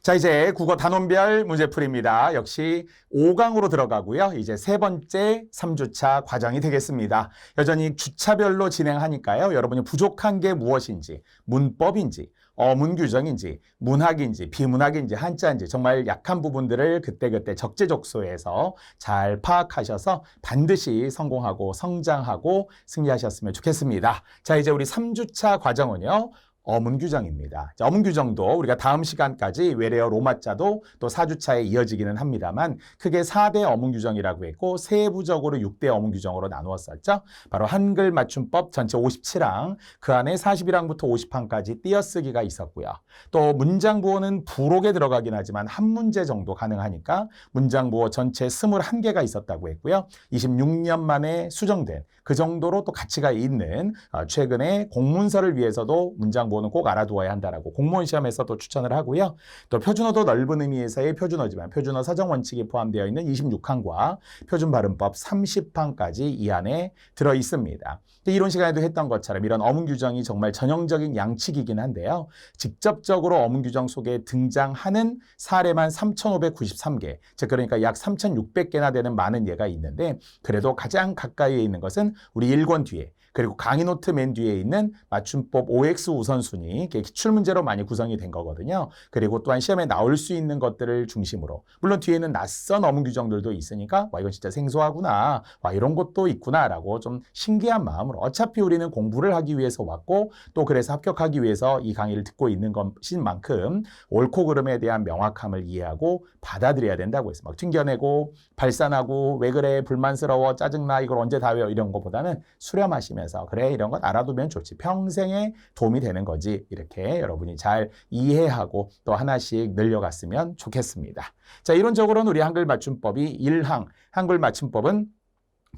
자, 이제 국어 단원별 문제풀이입니다. 역시 5강으로 들어가고요. 이제 세 번째 3주차 과정이 되겠습니다. 여전히 주차별로 진행하니까요. 여러분이 부족한 게 무엇인지, 문법인지, 어문 규정인지, 문학인지, 비문학인지, 한자인지 정말 약한 부분들을 그때그때 적재적소에서 잘 파악하셔서 반드시 성공하고 성장하고 승리하셨으면 좋겠습니다. 자, 이제 우리 3주차 과정은요. 어문 규정입니다. 자, 어문 규정도 우리가 다음 시간까지 외래어 로마자도 또 4주차에 이어지기는 합니다만 크게 4대 어문 규정이라고 했고 세부적으로 6대 어문 규정으로 나누었었죠. 바로 한글 맞춤법 전체 57항, 그 안에 41항부터 50항까지 띄어쓰기가 있었고요. 또 문장 부호는 부록에 들어가긴 하지만 한 문제 정도 가능하니까 문장 부호 전체 21개가 있었다고 했고요. 26년 만에 수정된 그 정도로 또 가치가 있는 최근에 공문서를 위해서도 문장 부호는 꼭 알아두어야 한다라고 공무원 시험에서도 추천을 하고요. 또 표준어도 넓은 의미에서의 표준어지만 표준어 사정 원칙이 포함되어 있는 26항과 표준 발음법 30항까지 이 안에 들어 있습니다. 이론 시간에도 했던 것처럼 이런 어문 규정이 정말 전형적인 양칙이긴 한데요. 직접적으로 어문 규정 속에 등장하는 사례만 3,593개, 즉 그러니까 약 3,600개나 되는 많은 예가 있는데 그래도 가장 가까이에 있는 것은 우리 1권 뒤에 그리고 강의 노트 맨 뒤에 있는 맞춤법 OX 우선순위, 기출문제로 많이 구성이 된 거거든요. 그리고 또한 시험에 나올 수 있는 것들을 중심으로 물론 뒤에는 낯선 어문 규정들도 있으니까 와 이건 진짜 생소하구나, 와 이런 것도 있구나라고 좀 신기한 마음으로 어차피 우리는 공부를 하기 위해서 왔고 또 그래서 합격하기 위해서 이 강의를 듣고 있는 것인 만큼 옳고 그름에 대한 명확함을 이해하고 받아들여야 된다고 해서 막 튕겨내고 발산하고 왜 그래 불만스러워 짜증나 이걸 언제 다 외워 이런 것보다는 수렴하시면서 그래 이런 것 알아두면 좋지 평생에 도움이 되는 거지 이렇게 여러분이 잘 이해하고 또 하나씩 늘려갔으면 좋겠습니다. 자, 이론적으로는 우리 한글 맞춤법이 1항 한글 맞춤법은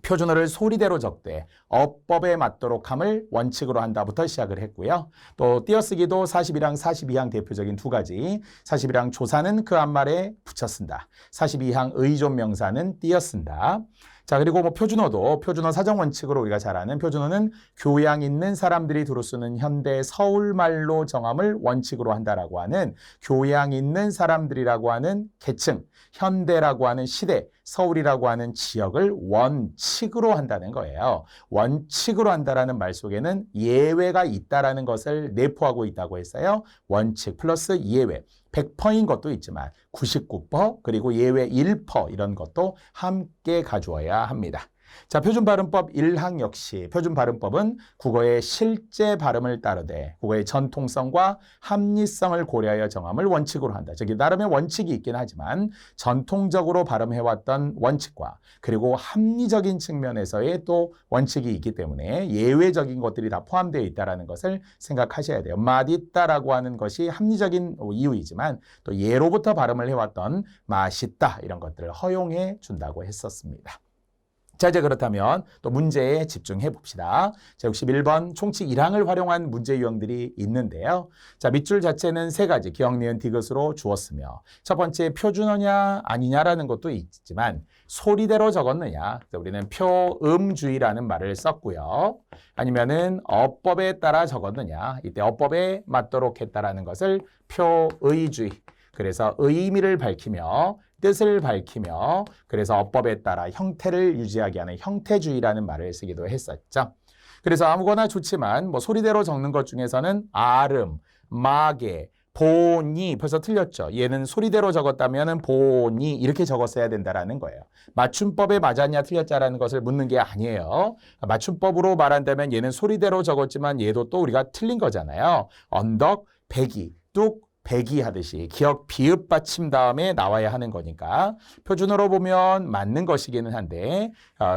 표준어를 소리대로 적되 어법에 맞도록 함을 원칙으로 한다부터 시작을 했고요. 또 띄어쓰기도 41항, 42항 대표적인 두 가지. 41항 조사는 그 앞말에 붙여 쓴다. 42항 의존명사는 띄어 쓴다. 자, 그리고 뭐 표준어도 표준어 사정 원칙으로 우리가 잘 아는 표준어는 교양 있는 사람들이 두루 쓰는 현대 서울말로 정함을 원칙으로 한다라고 하는 교양 있는 사람들이라고 하는 계층, 현대라고 하는 시대, 서울이라고 하는 지역을 원칙으로 한다는 거예요. 원칙으로 한다라는 말 속에는 예외가 있다라는 것을 내포하고 있다고 했어요. 원칙 플러스 예외. 100%인 것도 있지만 99% 그리고 예외 1% 이런 것도 함께 가져와야 합니다. 자, 표준발음법 1항 역시 표준발음법은 국어의 실제 발음을 따르되 국어의 전통성과 합리성을 고려하여 정함을 원칙으로 한다. 저기 나름의 원칙이 있긴 하지만 전통적으로 발음해왔던 원칙과 그리고 합리적인 측면에서의 또 원칙이 있기 때문에 예외적인 것들이 다 포함되어 있다는 것을 생각하셔야 돼요. 맛있다라고 하는 것이 합리적인 이유이지만 또 예로부터 발음을 해왔던 맛있다 이런 것들을 허용해 준다고 했었습니다. 자, 이제 그렇다면 또 문제에 집중해 봅시다. 자, 61번 총칙 1항을 활용한 문제 유형들이 있는데요. 자, 밑줄 자체는 세 가지 기억, 니은, 디귿으로 주었으며 첫 번째 표준어냐 아니냐라는 것도 있지만 소리대로 적었느냐. 우리는 표음주의라는 말을 썼고요. 아니면은 어법에 따라 적었느냐. 이때 어법에 맞도록 했다라는 것을 표의주의. 그래서 의미를 밝히며 뜻을 밝히며 그래서 어법에 따라 형태를 유지하게 하는 형태주의라는 말을 쓰기도 했었죠. 그래서 아무거나 좋지만 뭐 소리대로 적는 것 중에서는 아름, 마개, 보니 벌써 틀렸죠. 얘는 소리대로 적었다면 보니 이렇게 적었어야 된다라는 거예요. 맞춤법에 맞았냐 틀렸냐라는 것을 묻는 게 아니에요. 맞춤법으로 말한다면 얘는 소리대로 적었지만 얘도 또 우리가 틀린 거잖아요. 언덕, 배기, 뚝, 배기 하듯이 기억 비읍 받침 다음에 나와야 하는 거니까 표준어로 보면 맞는 것이기는 한데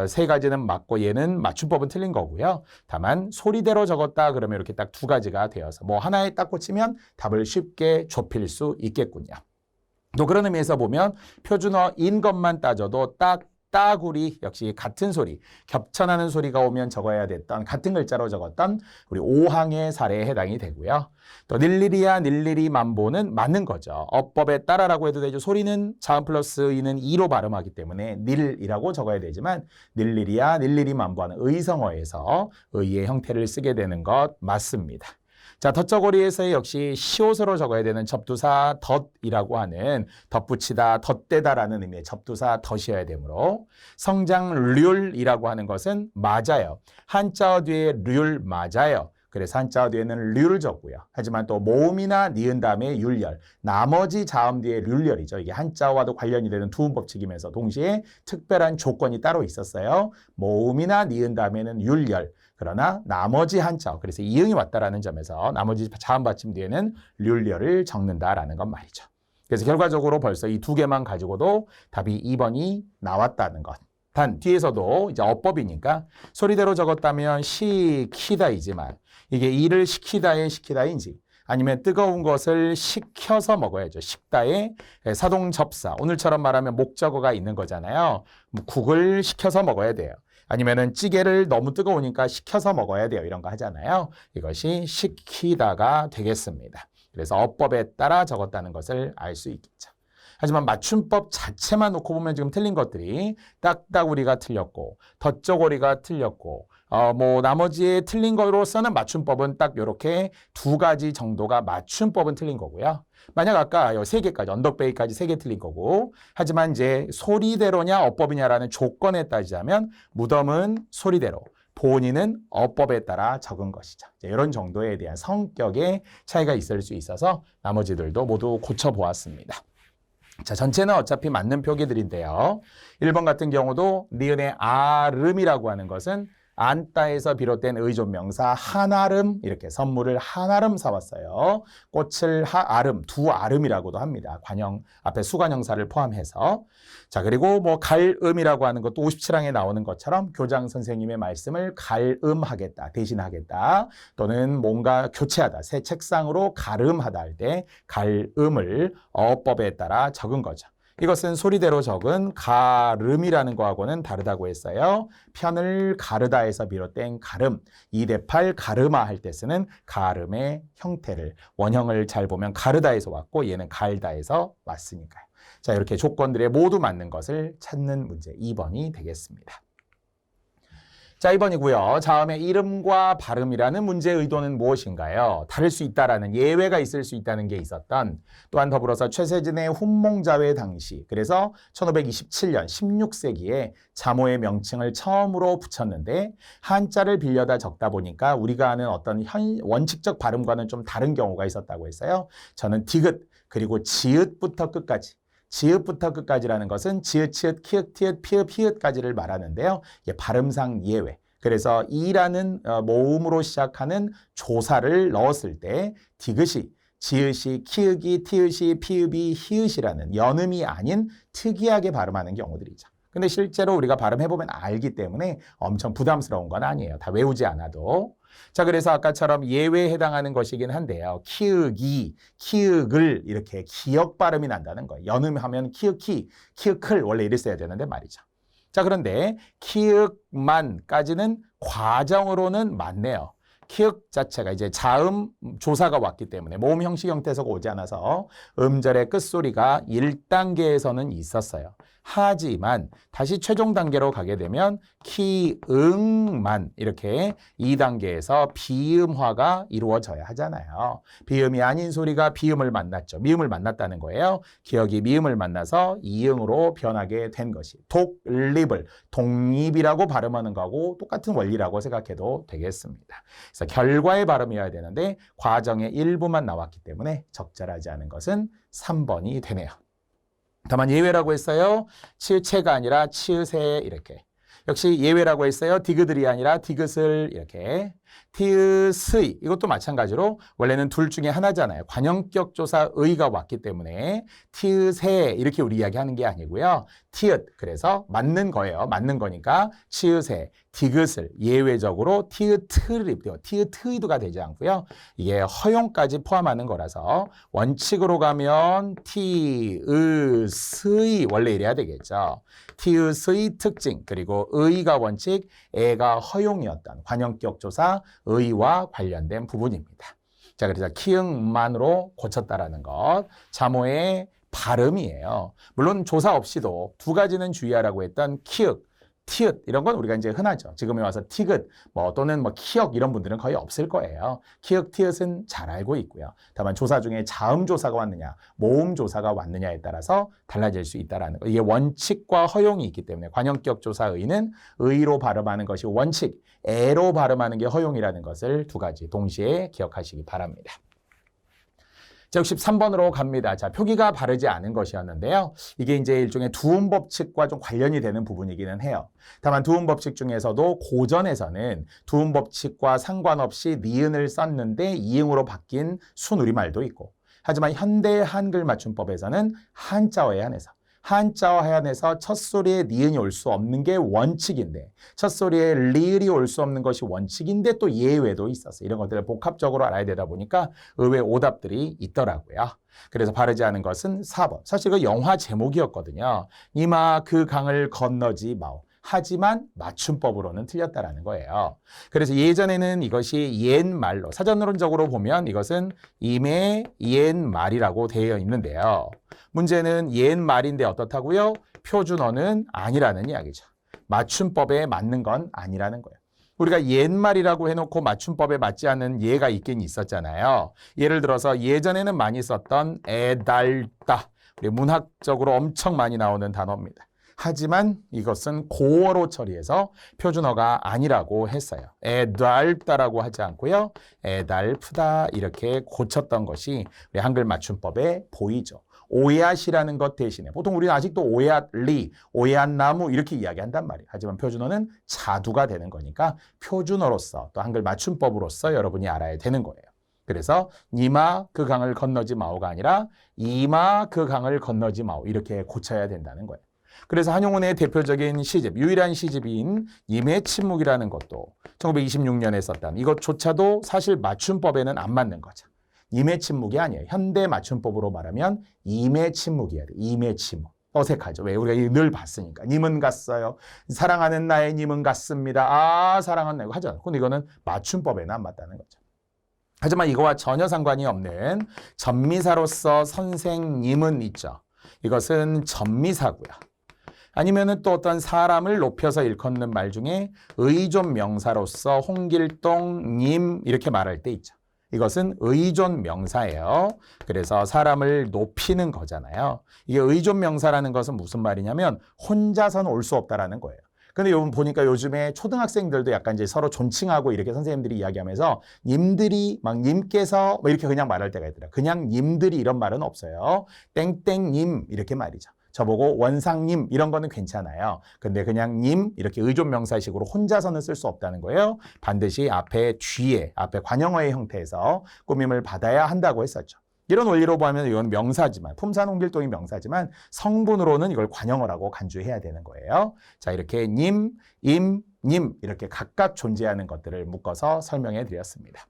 세 가지는 맞고 얘는 맞춤법은 틀린 거고요. 다만 소리대로 적었다 그러면 이렇게 딱 두 가지가 되어서 뭐 하나에 딱 꽂히면 답을 쉽게 좁힐 수 있겠군요. 또 그런 의미에서 보면 표준어인 것만 따져도 따구리 역시 같은 소리, 겹쳐나는 소리가 오면 적어야 됐던 같은 글자로 적었던 우리 5항의 사례에 해당이 되고요. 또 닐리리야 닐리리 만보는 맞는 거죠. 어법에 따라라고 해도 되죠. 소리는 자음 플러스 이는 이로 발음하기 때문에 닐이라고 적어야 되지만 닐리리야 닐리리 만보하는 의성어에서 의의 형태를 쓰게 되는 것 맞습니다. 자, 덧저고리에서 역시 시옷으로 적어야 되는 접두사 덧이라고 하는 덧붙이다, 덧대다라는 의미의 접두사 덧이어야 되므로 성장 률이라고 하는 것은 맞아요. 한자어 뒤에 률 맞아요. 그래서 한자어 뒤에는 률을 적고요. 하지만 또 모음이나 니은 다음에 율열, 나머지 자음 뒤에 률열이죠. 이게 한자어와도 관련이 되는 두음 법칙이면서 동시에 특별한 조건이 따로 있었어요. 모음이나 니은 다음에는 율열, 그러나 나머지 한자어, 그래서 이응이 왔다라는 점에서 나머지 자음 받침 뒤에는 률열을 적는다라는 건 말이죠. 그래서 결과적으로 벌써 이 두 개만 가지고도 답이 2번이 나왔다는 것. 단 뒤에서도 이제 어법이니까 소리대로 적었다면 시키다이지만 이게 일을 시키다의 시키다인지 아니면 뜨거운 것을 식혀서 먹어야죠. 식다의 사동접사. 오늘처럼 말하면 목적어가 있는 거잖아요. 국을 식혀서 먹어야 돼요. 아니면은 찌개를 너무 뜨거우니까 식혀서 먹어야 돼요. 이런 거 하잖아요. 이것이 식히다가 되겠습니다. 그래서 어법에 따라 적었다는 것을 알 수 있겠죠. 하지만 맞춤법 자체만 놓고 보면 지금 틀린 것들이 딱따구리가 틀렸고 덧저고리가 틀렸고 나머지 틀린 거로서는 맞춤법은 딱 이렇게 두 가지 정도가 맞춤법은 틀린 거고요. 만약 아까 세 개까지 언덕베이까지 3개 틀린 거고 하지만 이제 소리대로냐 어법이냐라는 조건에 따지자면 무덤은 소리대로 본인은 어법에 따라 적은 것이죠. 이런 정도에 대한 성격의 차이가 있을 수 있어서 나머지들도 모두 고쳐보았습니다. 자, 전체는 어차피 맞는 표기들인데요. 1번 같은 경우도 니은의 아름이라고 하는 것은 안따에서 비롯된 의존명사 한아름, 이렇게 선물을 한아름 사왔어요. 꽃을 아름, 두 아름이라고도 합니다. 관형 앞에 수관형사를 포함해서. 자, 그리고 갈음이라고 하는 것도 57항에 나오는 것처럼 교장 선생님의 말씀을 갈음하겠다, 대신하겠다, 또는 뭔가 교체하다, 새 책상으로 가름하다 할 때 갈음을 어법에 따라 적은 거죠. 이것은 소리대로 적은 가름이라는 거하고는 다르다고 했어요. 편을 가르다에서 비롯된 가름, 2대8 가르마 할 때 쓰는 가름의 형태를, 원형을 잘 보면 가르다에서 왔고 얘는 갈다에서 왔으니까요. 자, 이렇게 조건들에 모두 맞는 것을 찾는 문제 2번이 되겠습니다. 자, 2번이고요. 다음에 이름과 발음이라는 문제의 의도는 무엇인가요? 다를 수 있다라는 예외가 있을 수 있다는 게 있었던, 또한 더불어서 최세진의 훈몽자회 당시, 그래서 1527년 16세기에 자모의 명칭을 처음으로 붙였는데 한자를 빌려다 적다 보니까 우리가 아는 어떤 원칙적 발음과는 좀 다른 경우가 있었다고 했어요. 저는 디귿 그리고 지읒부터 끝까지, 지읒부터 끝까지라는 것은 지읒, 치읒, 키읔, 티읒, 피읒, 히읗까지를 말하는데요. 이게 발음상 예외. 그래서 이라는 모음으로 시작하는 조사를 넣었을 때 디귿이, 지읒이, 키읔이, 티읒이, 피읒이, 히읗이라는 연음이 아닌 특이하게 발음하는 경우들이죠. 근데 실제로 우리가 발음해보면 알기 때문에 엄청 부담스러운 건 아니에요. 다 외우지 않아도. 자, 그래서 아까처럼 예외에 해당하는 것이긴 한데요. 키읔이, 키읔을 이렇게 기역 발음이 난다는 거예요. 연음하면 키읔키, 키읔클 원래 이랬어야 되는데 말이죠. 자, 그런데 키읔만까지는 과정으로는 맞네요. 키읔 자체가 이제 자음 조사가 왔기 때문에 모음 형식 형태에서 오지 않아서 음절의 끝소리가 1단계에서는 있었어요. 하지만 다시 최종 단계로 가게 되면 키응만 이렇게 2단계에서 비음화가 이루어져야 하잖아요. 비음이 아닌 소리가 비음을 만났죠. 미음을 만났다는 거예요. 기역이 미음을 만나서 이응으로 변하게 된 것이 독립을 독립이라고 발음하는 거하고 똑같은 원리라고 생각해도 되겠습니다. 그래서 결과의 발음이어야 되는데 과정의 일부만 나왔기 때문에 적절하지 않은 것은 3번이 되네요. 다만 예외라고 했어요. 치읒체가 아니라 치읒에 이렇게. 역시 예외라고 했어요. 디귿을이 아니라 디귿을 이렇게. 티읒의 이것도 마찬가지로 원래는 둘 중에 하나잖아요. 관형격 조사 의가 왔기 때문에 티읒에 이렇게 우리 이야기하는 게 아니고요. 티읒 그래서 맞는 거예요. 맞는 거니까 치읒에 디귿을 예외적으로 티읒의도가 되지 않고요. 이게 허용까지 포함하는 거라서 원칙으로 가면 티읒의 원래 이래야 되겠죠. 티읒의 특징 그리고 의가 원칙, 애가 허용이었던 관형격 조사 의와 관련된 부분입니다. 자, 그래서 키읔만으로 고쳤다라는 것, 자모의 발음이에요. 물론 조사 없이도 두 가지는 주의하라고 했던 키읔, 티읕 이런 건 우리가 이제 흔하죠. 지금에 와서 티귿 또는 키역 이런 분들은 거의 없을 거예요. 키역, 티읕은 잘 알고 있고요. 다만 조사 중에 자음 조사가 왔느냐, 모음 조사가 왔느냐에 따라서 달라질 수 있다라는 거. 이게 원칙과 허용이 있기 때문에 관형격 조사 의는 의로 발음하는 것이 원칙, 애로 발음하는 게 허용이라는 것을 두 가지 동시에 기억하시기 바랍니다. 자, 63번으로 갑니다. 자, 표기가 바르지 않은 것이었는데요. 이게 이제 일종의 두음 법칙과 좀 관련이 되는 부분이기는 해요. 다만 두음 법칙 중에서도 고전에서는 두음 법칙과 상관없이 니은을 썼는데 이응으로 바뀐 순우리말도 있고, 하지만 현대 한글 맞춤법에서는 한자어에 한해서 첫 소리에 니은이 올 수 없는 게 원칙인데, 첫 소리에 리을이 올 수 없는 것이 원칙인데 또 예외도 있었어요. 이런 것들을 복합적으로 알아야 되다 보니까 의외 오답들이 있더라고요. 그래서 바르지 않은 것은 4번. 사실 그 영화 제목이었거든요. 이마 그 강을 건너지 마오. 하지만 맞춤법으로는 틀렸다라는 거예요. 그래서 예전에는 이것이 옛말로, 사전론적으로 보면 이것은 임의 옛말이라고 되어 있는데요. 문제는 옛말인데 어떻다고요? 표준어는 아니라는 이야기죠. 맞춤법에 맞는 건 아니라는 거예요. 우리가 옛말이라고 해놓고 맞춤법에 맞지 않는 예가 있긴 있었잖아요. 예를 들어서 예전에는 많이 썼던 애달다. 우리 문학적으로 엄청 많이 나오는 단어입니다. 하지만 이것은 고어로 처리해서 표준어가 아니라고 했어요. 애달다라고 하지 않고요. 애달프다 이렇게 고쳤던 것이 우리 한글 맞춤법에 보이죠. 오얏이라는 것 대신에 보통 우리는 아직도 오얏리, 오얏나무 이렇게 이야기한단 말이에요. 하지만 표준어는 자두가 되는 거니까 표준어로서 또 한글 맞춤법으로서 여러분이 알아야 되는 거예요. 그래서 니마 그 강을 건너지 마오가 아니라 이마 그 강을 건너지 마오 이렇게 고쳐야 된다는 거예요. 그래서 한용운의 대표적인 시집, 유일한 시집인 임의 침묵이라는 것도 1926년에 썼던 이것조차도 사실 맞춤법에는 안 맞는 거죠. 임의 침묵이 아니에요. 현대 맞춤법으로 말하면 임의 침묵이어야 돼. 임의 침묵. 어색하죠. 왜? 우리가 늘 봤으니까. 님은 갔어요. 사랑하는 나의 님은 갔습니다. 아, 사랑하는 나의 하잖아요. 근데 이거는 맞춤법에는 안 맞다는 거죠. 하지만 이거와 전혀 상관이 없는 전미사로서 선생님은 있죠. 이것은 전미사고요. 아니면은 또 어떤 사람을 높여서 일컫는 말 중에 의존 명사로서 홍길동님 이렇게 말할 때 있죠. 이것은 의존 명사예요. 그래서 사람을 높이는 거잖아요. 이게 의존 명사라는 것은 무슨 말이냐면 혼자서는 올 수 없다라는 거예요. 근데 여러분 보니까 요즘에 초등학생들도 약간 이제 서로 존칭하고 이렇게 선생님들이 이야기하면서 님들이 막 님께서 이렇게 그냥 말할 때가 있더라. 그냥 님들이 이런 말은 없어요. 땡땡님 이렇게 말이죠. 저보고 원상님 이런 거는 괜찮아요. 근데 그냥 님 이렇게 의존 명사식으로 혼자서는 쓸 수 없다는 거예요. 반드시 앞에 관형어의 형태에서 꾸밈을 받아야 한다고 했었죠. 이런 원리로 보면 이건 명사지만 품사 홍길동이 명사지만 성분으로는 이걸 관형어라고 간주해야 되는 거예요. 자, 이렇게 님, 임, 님 이렇게 각각 존재하는 것들을 묶어서 설명해 드렸습니다.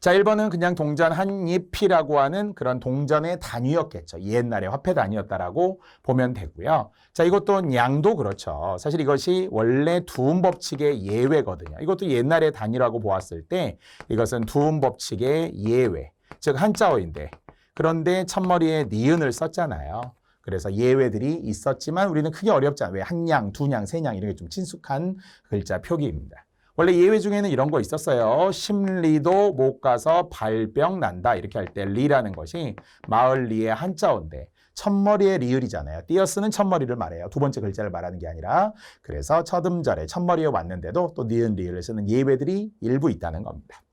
자, 1번은 그냥 동전 한 잎이라고 하는 그런 동전의 단위였겠죠. 옛날에 화폐 단위였다라고 보면 되고요. 자, 이것도 양도 그렇죠. 사실 이것이 원래 두음 법칙의 예외거든요. 이것도 옛날의 단위라고 보았을 때 이것은 두음 법칙의 예외, 즉 한자어인데 그런데 첫머리에 니은을 썼잖아요. 그래서 예외들이 있었지만 우리는 크게 어렵지 않아요. 왜 한 양, 두 양, 세 양 이런 게 좀 친숙한 글자 표기입니다. 원래 예외 중에는 이런 거 있었어요. 심리도 못 가서 발병 난다. 이렇게 할 때 리라는 것이 마을 리의 한자어인데 첫머리의 리을이잖아요. 띄어쓰는 첫머리를 말해요. 두 번째 글자를 말하는 게 아니라. 그래서 첫 음절에 첫머리에 왔는데도 또 니은 리을을 쓰는 예외들이 일부 있다는 겁니다.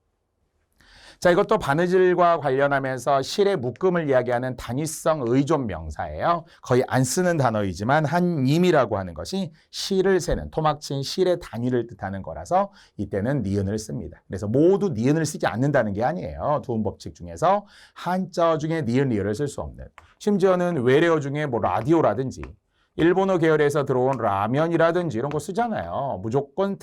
자, 이것도 바느질과 관련하면서 실의 묶음을 이야기하는 단위성 의존 명사예요. 거의 안 쓰는 단어이지만 한임이라고 하는 것이 실을 세는 토막친 실의 단위를 뜻하는 거라서 이때는 니은을 씁니다. 그래서 모두 니은을 쓰지 않는다는 게 아니에요. 두음 법칙 중에서 한자어 중에 니은, 리을을 쓸 수 없는. 심지어는 외래어 중에 라디오라든지 일본어 계열에서 들어온 라면이라든지 이런 거 쓰잖아요. 무조건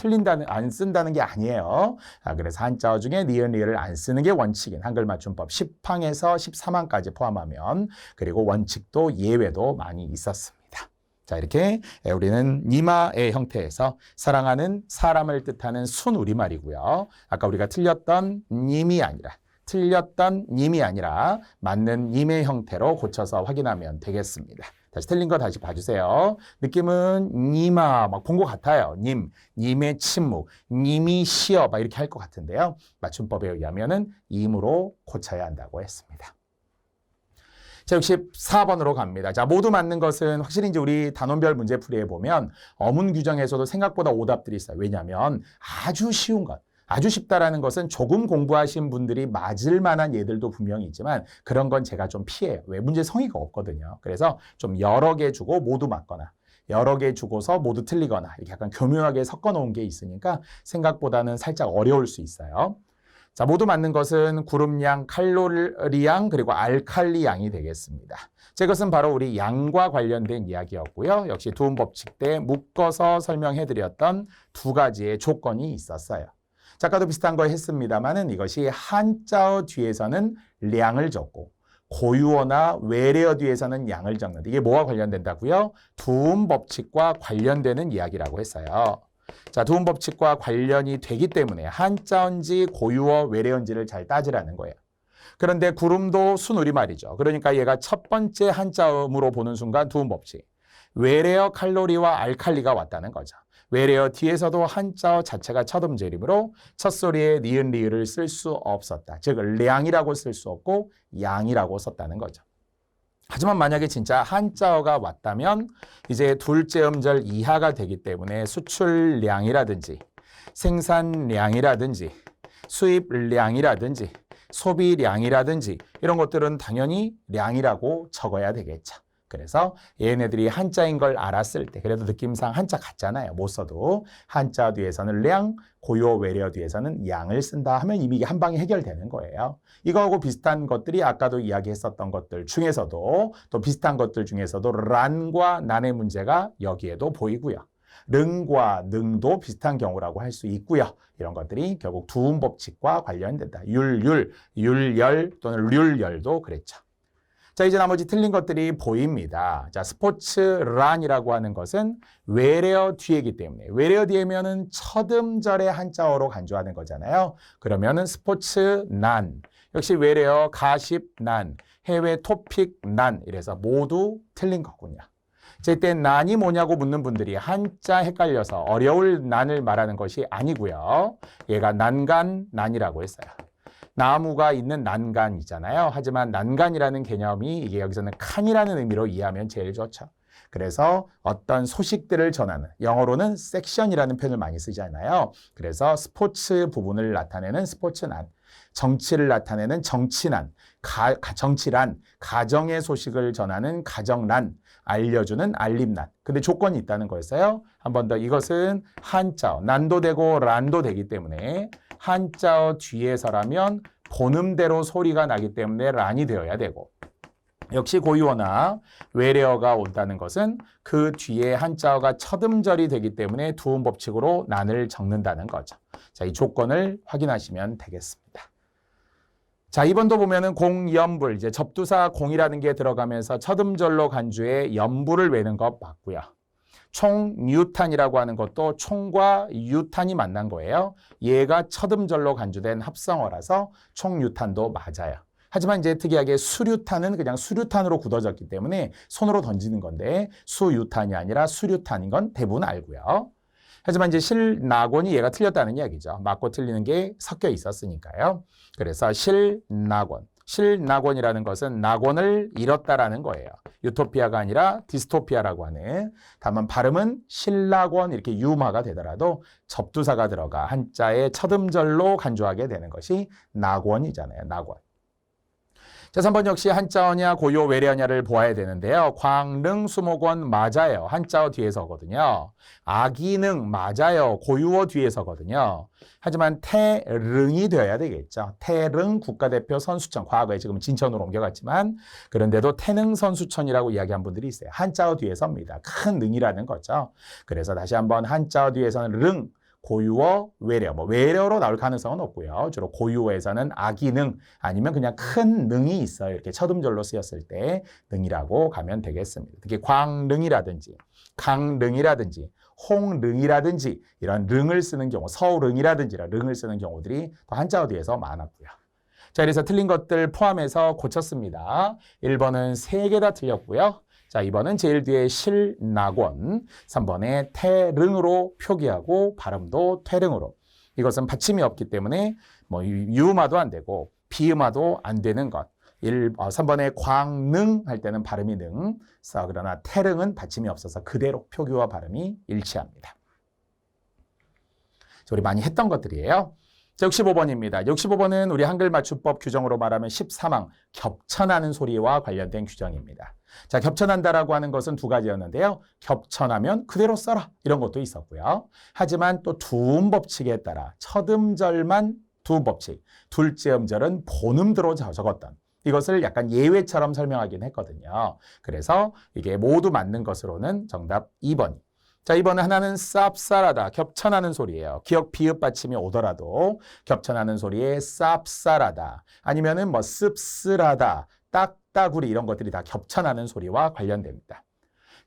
안 쓴다는 게 아니에요. 그래서 한자어 중에 니은, 리을을 안 쓰는 게 원칙인 한글 맞춤법 10항에서 13항까지 포함하면 그리고 원칙도 예외도 많이 있었습니다. 자, 이렇게 우리는 니마의 형태에서 사랑하는 사람을 뜻하는 순우리말이고요. 아까 우리가 틀렸던 님이 아니라 틀렸던 님이 아니라 맞는 님의 형태로 고쳐서 확인하면 되겠습니다. 다시 틀린 거 다시 봐주세요. 느낌은 님아 막 본 것 같아요. 님의 침묵, 님이 쉬어 막 이렇게 할 것 같은데요. 맞춤법에 의하면은 임으로 고쳐야 한다고 했습니다. 자, 역시 4번으로 갑니다. 자, 모두 맞는 것은 확실히 이제 우리 단원별 문제풀이에 보면 어문 규정에서도 생각보다 오답들이 있어요. 왜냐하면 아주 쉬운 것, 아주 쉽다라는 것은 조금 공부하신 분들이 맞을 만한 예들도 분명히 있지만 그런 건 제가 좀 피해요. 왜? 문제 성의가 없거든요. 그래서 좀 여러 개 주고 모두 맞거나 여러 개 주고서 모두 틀리거나 이렇게 약간 교묘하게 섞어 놓은 게 있으니까 생각보다는 살짝 어려울 수 있어요. 자, 모두 맞는 것은 구름량, 칼로리양, 그리고 알칼리양이 되겠습니다. 자, 이것은 바로 우리 양과 관련된 이야기였고요. 역시 두음 법칙 때 묶어서 설명해드렸던 두 가지의 조건이 있었어요. 자, 아까도 비슷한 거 했습니다만은 이것이 한자어 뒤에서는 량을 적고 고유어나 외래어 뒤에서는 양을 적는데 이게 뭐와 관련된다고요? 두음 법칙과 관련되는 이야기라고 했어요. 자, 두음 법칙과 관련이 되기 때문에 한자어인지 고유어, 외래어인지를 잘 따지라는 거예요. 그런데 구름도 순우리말이죠. 그러니까 얘가 첫 번째 한자음으로 보는 순간 두음 법칙. 외래어 칼로리와 알칼리가 왔다는 거죠. 외래어 뒤에서도 한자어 자체가 첫 음절이므로 첫 소리에 니은 리을을 쓸 수 없었다. 즉 량이라고 쓸 수 없고 양이라고 썼다는 거죠. 하지만 만약에 진짜 한자어가 왔다면 이제 둘째 음절 이하가 되기 때문에 수출량이라든지 생산량이라든지 수입량이라든지 소비량이라든지 이런 것들은 당연히 량이라고 적어야 되겠죠. 그래서 얘네들이 한자인 걸 알았을 때 그래도 느낌상 한자 같잖아요. 못 써도 한자 뒤에서는 량, 고유어 외래어 뒤에서는 양을 쓴다 하면 이미 이게 한 방에 해결되는 거예요. 이거하고 비슷한 것들이 아까도 이야기했었던 것들 중에서도 또 비슷한 것들 중에서도 란과 난의 문제가 여기에도 보이고요. 릉과 능도 비슷한 경우라고 할 수 있고요. 이런 것들이 결국 두음 법칙과 관련된다. 율열 또는 률열도 그랬죠. 자, 이제 나머지 틀린 것들이 보입니다. 자, 스포츠란이라고 하는 것은 외래어 뒤이기 때문에 외래어 뒤에면은 첫 음절의 한자어로 간주하는 거잖아요. 그러면은 스포츠난, 역시 외래어 가십난, 해외 토픽난 이래서 모두 틀린 거군요. 자, 이때 난이 뭐냐고 묻는 분들이 한자 헷갈려서 어려울 난을 말하는 것이 아니고요. 얘가 난간난이라고 했어요. 나무가 있는 난간이잖아요. 하지만 난간이라는 개념이 이게 여기서는 칸이라는 의미로 이해하면 제일 좋죠. 그래서 어떤 소식들을 전하는, 영어로는 섹션이라는 표현을 많이 쓰잖아요. 그래서 스포츠 부분을 나타내는 스포츠난, 정치를 나타내는 정치난, 정치란, 가정의 소식을 전하는 가정란, 알려주는 알림난. 근데 조건이 있다는 거였어요. 한 번 더 이것은 한자어, 난도 되고 란도 되기 때문에 한자어 뒤에서라면 본음대로 소리가 나기 때문에 란이 되어야 되고 역시 고유어나 외래어가 온다는 것은 그 뒤에 한자어가 첫 음절이 되기 때문에 두음 법칙으로 난을 적는다는 거죠. 자, 이 조건을 확인하시면 되겠습니다. 자, 2번도 보면은 공연불, 이제 접두사 공이라는 게 들어가면서 첫 음절로 간주해 연불을 외는 것 맞고요. 총유탄이라고 하는 것도 총과 유탄이 만난 거예요. 얘가 첫 음절로 간주된 합성어라서 총유탄도 맞아요. 하지만 이제 특이하게 수류탄은 그냥 수류탄으로 굳어졌기 때문에 손으로 던지는 건데 수유탄이 아니라 수류탄인 건 대부분 알고요. 하지만 이제 실낙원이 얘가 틀렸다는 이야기죠. 맞고 틀리는 게 섞여 있었으니까요. 그래서 실낙원. 실낙원이라는 것은 낙원을 잃었다라는 거예요. 유토피아가 아니라 디스토피아라고 하는. 다만 발음은 실낙원 이렇게 유마가 되더라도 접두사가 들어가 한자의 첫 음절로 간주하게 되는 것이 낙원이잖아요. 낙원. 자, 3번 역시 한자어냐 고유어 외래어냐를 보아야 되는데요. 광릉 수목원 맞아요. 한자어 뒤에서거든요. 아기능 맞아요. 고유어 뒤에서거든요. 하지만 태릉이 되어야 되겠죠. 태릉 국가대표 선수촌. 과거에 지금 진천으로 옮겨갔지만 그런데도 태릉 선수촌이라고 이야기한 분들이 있어요. 한자어 뒤에서입니다. 큰 능이라는 거죠. 그래서 다시 한번 한자어 뒤에서는 릉. 고유어, 외래어, 외래어로 나올 가능성은 없고요. 주로 고유어에서는 아기능 아니면 그냥 큰 능이 있어요. 이렇게 첫 음절로 쓰였을 때 능이라고 가면 되겠습니다. 특히 광릉이라든지 강릉이라든지 홍릉이라든지 이런 릉을 쓰는 경우, 서울릉이라든지 릉을 쓰는 경우들이 한자어 뒤에서 많았고요. 자, 그래서 틀린 것들 포함해서 고쳤습니다. 1번은 3개 다 틀렸고요. 자, 2번은 제일 뒤에 실낙원, 3번에 태릉으로 표기하고 발음도 퇴릉으로. 이것은 받침이 없기 때문에 뭐 유음화도 안 되고 비음화도 안 되는 것. 3번에 광능 할 때는 발음이 능. 그러나 태릉은 받침이 없어서 그대로 표기와 발음이 일치합니다. 우리 많이 했던 것들이에요. 자, 65번입니다. 65번은 우리 한글 맞춤법 규정으로 말하면 13항 겹쳐나는 소리와 관련된 규정입니다. 자, 겹쳐난다라고 하는 것은 두 가지였는데요. 겹쳐나면 그대로 써라 이런 것도 있었고요. 하지만 또 두음 법칙에 따라 첫 음절만 두음 법칙, 둘째 음절은 본음대로 적었던 이것을 약간 예외처럼 설명하긴 했거든요. 그래서 이게 모두 맞는 것으로는 정답 2번. 자, 이번에 하나는 쌉쌀하다, 겹쳐나는 소리예요. 기역 비읍 받침이 오더라도 겹쳐나는 소리에 쌉쌀하다, 아니면은 뭐 씁쓸하다, 딱따구리 이런 것들이 다 겹쳐나는 소리와 관련됩니다.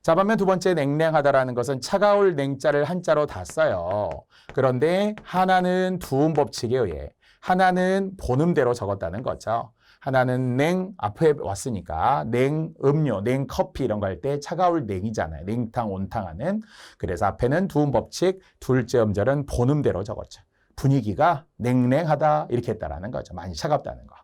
자, 반면 두 번째 냉랭하다라는 것은 차가울 냉자를 한자로 다 써요. 그런데 하나는 두음 법칙에 의해 하나는 본음대로 적었다는 거죠. 하나는 냉 앞에 왔으니까 냉 음료, 냉 커피 이런 거 할 때 차가울 냉이잖아요. 냉탕, 온탕 하는. 그래서 앞에는 두음 법칙, 둘째 음절은 본음대로 적었죠. 분위기가 냉랭하다 이렇게 했다라는 거죠. 많이 차갑다는 거.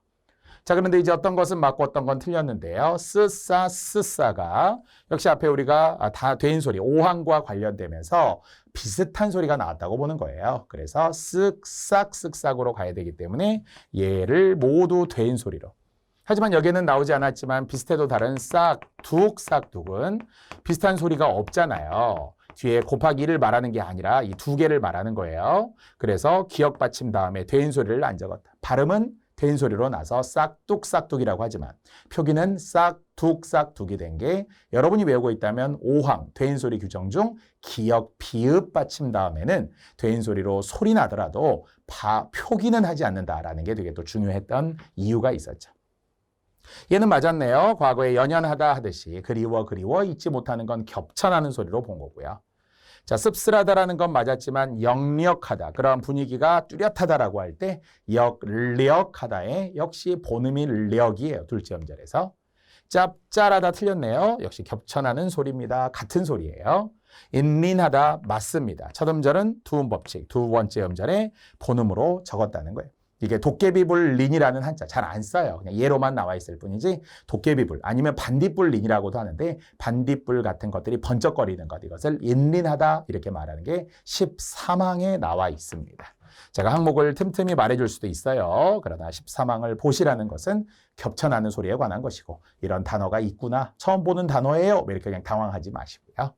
자, 그런데 이제 어떤 것은 맞고 어떤 건 틀렸는데요. 쓰싸, 쓰싸가 역시 앞에 우리가 다 된 소리, 오항과 관련되면서 비슷한 소리가 나왔다고 보는 거예요. 그래서 쓱싹, 쓱싹으로 가야 되기 때문에 얘를 모두 된 소리로. 하지만 여기에는 나오지 않았지만 비슷해도 다른 싹, 둑, 싹둑은 비슷한 소리가 없잖아요. 뒤에 곱하기 1을 말하는 게 아니라 이 두 개를 말하는 거예요. 그래서 기역 받침 다음에 된 소리를 안 적었다. 발음은 된 소리로 나서 싹둑싹둑이라고 하지만 표기는 싹둑싹둑이 된 게 여러분이 외우고 있다면 5항 된 소리 규정 중 기역 비읍 받침 다음에는 된 소리로 소리 나더라도 표기는 하지 않는다라는 게 되게 또 중요했던 이유가 있었죠. 얘는 맞았네요. 과거에 연연하다 하듯이 그리워 잊지 못하는 건 겹쳐나는 소리로 본 거고요. 자, 씁쓸하다라는 건 맞았지만 역력하다, 그런 분위기가 뚜렷하다라고 할 때 역력하다에 역시 본음이 력이에요. 둘째 음절에서. 짭짤하다 틀렸네요. 역시 겹쳐나는 소리입니다. 같은 소리예요. 인린하다 맞습니다. 첫 음절은 두음 법칙, 두 번째 음절에 본음으로 적었다는 거예요. 이게 도깨비불 린이라는 한자 잘 안 써요. 그냥 예로만 나와 있을 뿐이지 도깨비불 아니면 반딧불 린이라고도 하는데 반딧불 같은 것들이 번쩍거리는 것, 이것을 인린하다 이렇게 말하는 게 13항에 나와 있습니다. 제가 항목을 틈틈이 말해줄 수도 있어요. 그러나 13항을 보시라는 것은 겹쳐나는 소리에 관한 것이고 이런 단어가 있구나, 처음 보는 단어예요, 이렇게 그냥 당황하지 마시고요.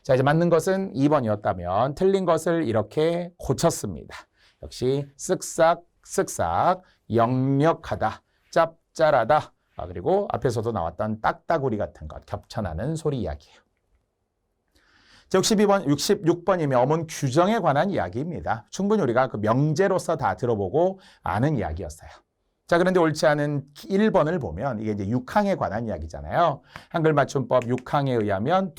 자, 이제 맞는 것은 2번이었다면 틀린 것을 이렇게 고쳤습니다. 역시 쓱싹 쓱싹, 역력하다, 짭짤하다, 그리고 앞에서도 나왔던 딱따구리 같은 것, 겹쳐나는 소리 이야기예요. 66번이면 어문 규정에 관한 이야기입니다. 충분히 우리가 그 명제로서 다 들어보고 아는 이야기였어요. 자, 그런데 옳지 않은 1번을 보면 이게 이제 6항에 관한 이야기잖아요. 한글 맞춤법 6항에 의하면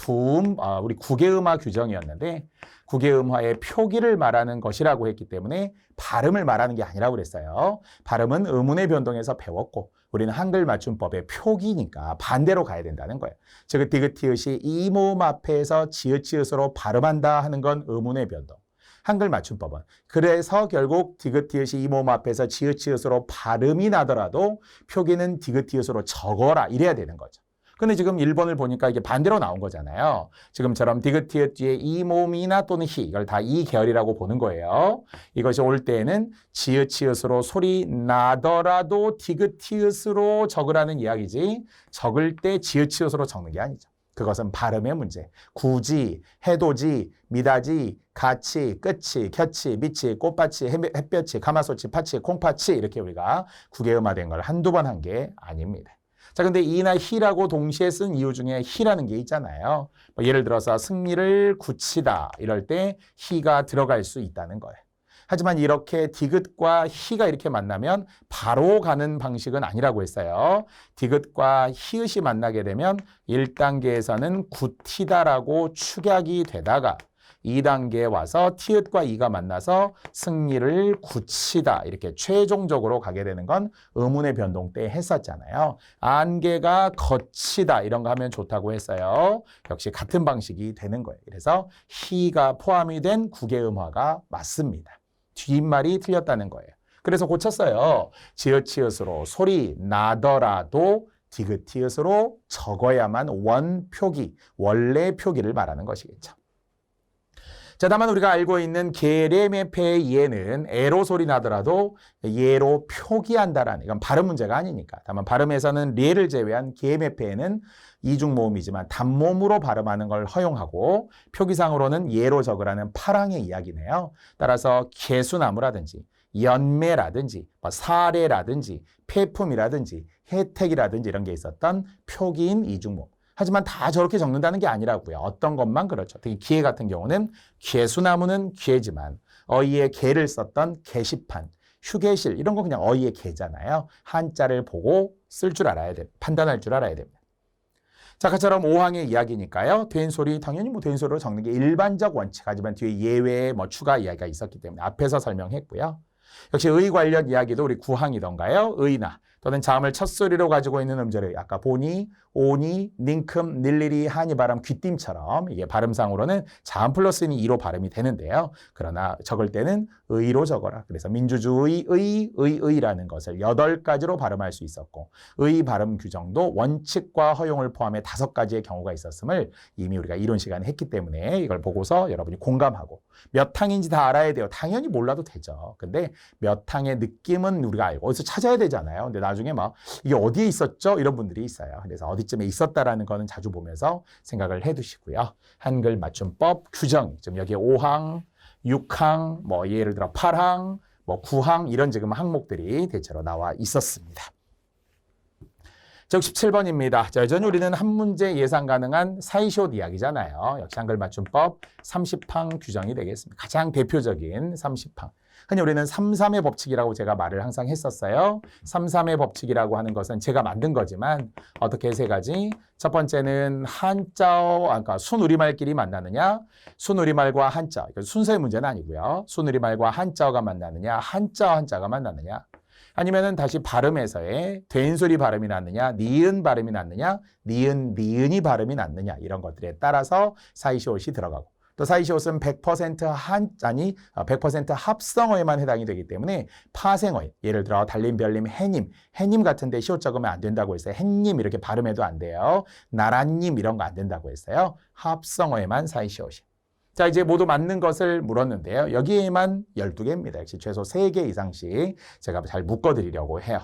우리 구개음화 규정이었는데 구개음화의 표기를 말하는 것이라고 했기 때문에 발음을 말하는 게 아니라고 그랬어요. 발음은 음운의 변동에서 배웠고 우리는 한글 맞춤법의 표기니까 반대로 가야 된다는 거예요. 즉 디귿티읕이 이 모음 앞에서 지읒지읒으로 발음한다 하는 건 음운의 변동. 한글 맞춤법은 그래서 결국 디귿티읕이 이 모음 앞에서 지읒지읒으로 발음이 나더라도 표기는 디귿티읕으로 적어라 이래야 되는 거죠. 근데 지금 1번을 보니까 이게 반대로 나온 거잖아요. 지금처럼 디귿티읕 뒤에 이 모음이나 또는 히, 이걸 다 이 계열이라고 보는 거예요. 이것이 올 때에는 지읒지읒으로 소리 나더라도 디귿티읕으로 적으라는 이야기지 적을 때 지읒지읒으로 적는 게 아니죠. 그것은 발음의 문제. 굳이, 해돋이, 미닫이, 같이, 끝이, 곁이, 밑이, 꽃밭이, 햇볕이, 가마솥이, 팥이, 콩팥이 이렇게 우리가 구개음화된 걸 한두 번 한 게 아닙니다. 자, 근데 이나 히라고 동시에 쓴 이유 중에 히라는 게 있잖아요. 예를 들어서 승리를 굳히다 이럴 때 히가 들어갈 수 있다는 거예요. 하지만 이렇게 디귿과 히가 이렇게 만나면 바로 가는 방식은 아니라고 했어요. 디귿과 히읗이 만나게 되면 1단계에서는 굳히다라고 축약이 되다가 2단계에 와서 티읕과 이가 만나서 승리를 굳히다 이렇게 최종적으로 가게 되는 건 의문의 변동 때 했었잖아요. 안개가 거치다 이런 거 하면 좋다고 했어요. 역시 같은 방식이 되는 거예요. 그래서 희가 포함이 된 국외음화가 맞습니다. 뒷말이 틀렸다는 거예요. 그래서 고쳤어요. 지읒치읒으로 소리 나더라도 디귿티읒으로 적어야만 원표기, 원래 표기를 말하는 것이겠죠. 자, 다만 우리가 알고 있는 게레메페의 예는 에로 소리 나더라도 예로 표기한다라는, 이건 발음 문제가 아니니까. 다만 발음에서는 레를 제외한 게메페에는 이중모음이지만 단모음으로 발음하는 걸 허용하고 표기상으로는 예로 적으라는 파랑의 이야기네요. 따라서 개수나무라든지 연매라든지 사례라든지 폐품이라든지 혜택이라든지 이런 게 있었던 표기인 이중모음. 하지만 다 저렇게 적는다는 게 아니라고요. 어떤 것만 그렇죠. 특히 기회 같은 경우는 개수나무는 기회지만 어이의 개를 썼던 게시판, 휴게실 이런 거 그냥 어이의 개잖아요. 한자를 보고 쓸 줄 알아야 돼. 판단할 줄 알아야 됩니다. 자, 아까처럼 5항의 이야기니까요. 된소리 당연히 된소리로 적는 게 일반적 원칙. 하지만 뒤에 예외의 추가 이야기가 있었기 때문에 앞에서 설명했고요. 역시 의 관련 이야기도 우리 9항이던가요? 의나 또는 자음을 첫 소리로 가지고 있는 음절을 아까 보니, 오니, 닝큼, 닐리리, 하니 발음, 귀띔처럼 이게 발음상으로는 자음 플러스니 이로 발음이 되는데요. 그러나 적을 때는 의로 적어라. 그래서 민주주의, 의라는 것을 8가지로 발음할 수 있었고 의 발음 규정도 원칙과 허용을 포함해 5가지의 경우가 있었음을 이미 우리가 이론 시간에 했기 때문에 이걸 보고서 여러분이 공감하고 몇 항인지 다 알아야 돼요. 당연히 몰라도 되죠. 근데 몇 항의 느낌은 우리가 알고 어디서 찾아야 되잖아요. 근데 나중에 이게 어디에 있었죠? 이런 분들이 있어요. 그래서 어디쯤에 있었다라는 거는 자주 보면서 생각을 해두시고요. 한글 맞춤법 규정, 지금 여기에 5항, 6항, 예를 들어 8항, 9항 이런 지금 항목들이 대체로 나와 있었습니다. 자, 17번입니다. 자, 여전히 우리는 한 문제 예상 가능한 사이시옷 이야기잖아요. 역시 한글 맞춤법 30항 규정이 되겠습니다. 가장 대표적인 30항. 흔히 우리는 3-3의 법칙이라고 제가 말을 항상 했었어요. 3-3의 법칙이라고 하는 것은 제가 만든 거지만 어떻게 3가지? 첫 번째는 한자어, 그러니까 순우리말끼리 만나느냐, 순우리말과 한자, 순서의 문제는 아니고요. 순우리말과 한자어가 만나느냐, 한자어 한자가 만나느냐, 아니면은 다시 발음에서의 된소리 발음이 낫느냐, 니은 발음이 낫느냐, 니은, 니은이 발음이 낫느냐 이런 것들에 따라서 사이시옷이 들어가고 또 사이시옷은 100% 합성어에만 해당이 되기 때문에 파생어에 예를 들어 달림, 별림, 해님 같은데 시옷 적으면 안 된다고 했어요. 햇님 이렇게 발음해도 안 돼요. 나라님 이런 거 안 된다고 했어요. 합성어에만 사이시옷이. 자, 이제 모두 맞는 것을 물었는데요. 여기에만 12개입니다. 역시 최소 3개 이상씩 제가 잘 묶어드리려고 해요.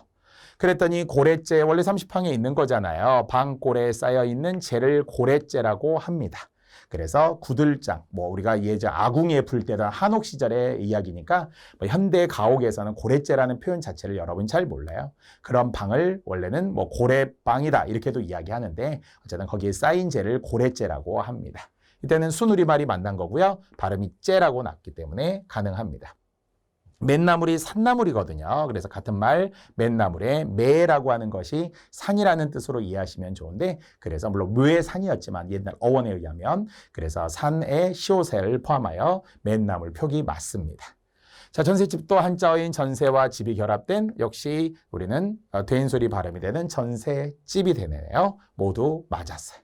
그랬더니 고래째 원래 30항에 있는 거잖아요. 방골에 쌓여있는 재를 고래째라고 합니다. 그래서 구들장, 우리가 예전 아궁이에 불 때던 한옥 시절의 이야기니까 현대 가옥에서는 고래째라는 표현 자체를 여러분 잘 몰라요. 그런 방을 원래는 고래방이다 이렇게도 이야기하는데 어쨌든 거기에 쌓인 재를 고래째라고 합니다. 이때는 순우리말이 만난 거고요. 발음이 째라고 났기 때문에 가능합니다. 맨나물이 산나물이거든요. 그래서 같은 말 맨나물에 매라고 하는 것이 산이라는 뜻으로 이해하시면 좋은데 그래서 물론 묘의 산이었지만 옛날 어원에 의하면 그래서 산에 시옷을 포함하여 맨나물 표기 맞습니다. 자, 전세집도 한자어인 전세와 집이 결합된 역시 우리는 된소리 발음이 되는 전세집이 되네요. 모두 맞았어요.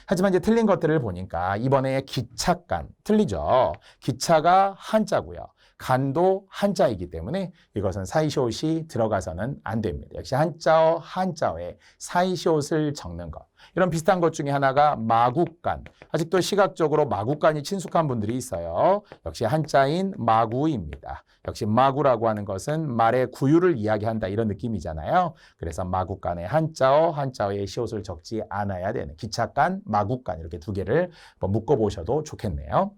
하지만 이제 틀린 것들을 보니까 이번에 기차간 틀리죠. 기차가 한자고요. 간도 한자이기 때문에 이것은 사이시옷이 들어가서는 안 됩니다. 역시 한자어, 한자어에 사이시옷을 적는 것. 이런 비슷한 것 중에 하나가 마구간. 아직도 시각적으로 마구간이 친숙한 분들이 있어요. 역시 한자인 마구입니다. 역시 마구라고 하는 것은 말의 구유를 이야기한다 이런 느낌이잖아요. 그래서 마구간에 한자어, 한자어에 시옷을 적지 않아야 되는 기차간, 마구간 이렇게 2개를 묶어보셔도 좋겠네요.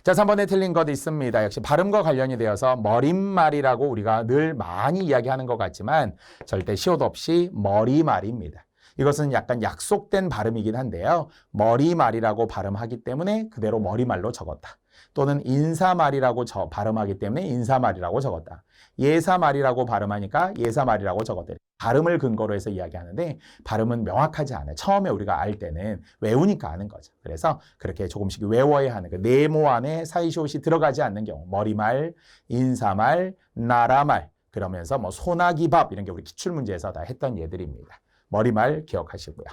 자, 3번에 틀린 것 있습니다. 역시 발음과 관련이 되어서 머릿말이라고 우리가 늘 많이 이야기하는 것 같지만 절대 시옷 없이 머리말입니다. 이것은 약간 약속된 발음이긴 한데요. 머리말이라고 발음하기 때문에 그대로 머리말로 적었다. 또는 인사말이라고 발음하기 때문에 인사말이라고 적었다. 예사말이라고 발음하니까 예사말이라고 적었다. 발음을 근거로 해서 이야기하는데 발음은 명확하지 않아요. 처음에 우리가 알 때는 외우니까 아는 거죠. 그래서 그렇게 조금씩 외워야 하는 그 네모 안에 사이시옷이 들어가지 않는 경우 머리말, 인사말, 나라말 그러면서 뭐 소나기밥 이런 게 우리 기출문제에서 다 했던 예들입니다. 머리말 기억하시고요.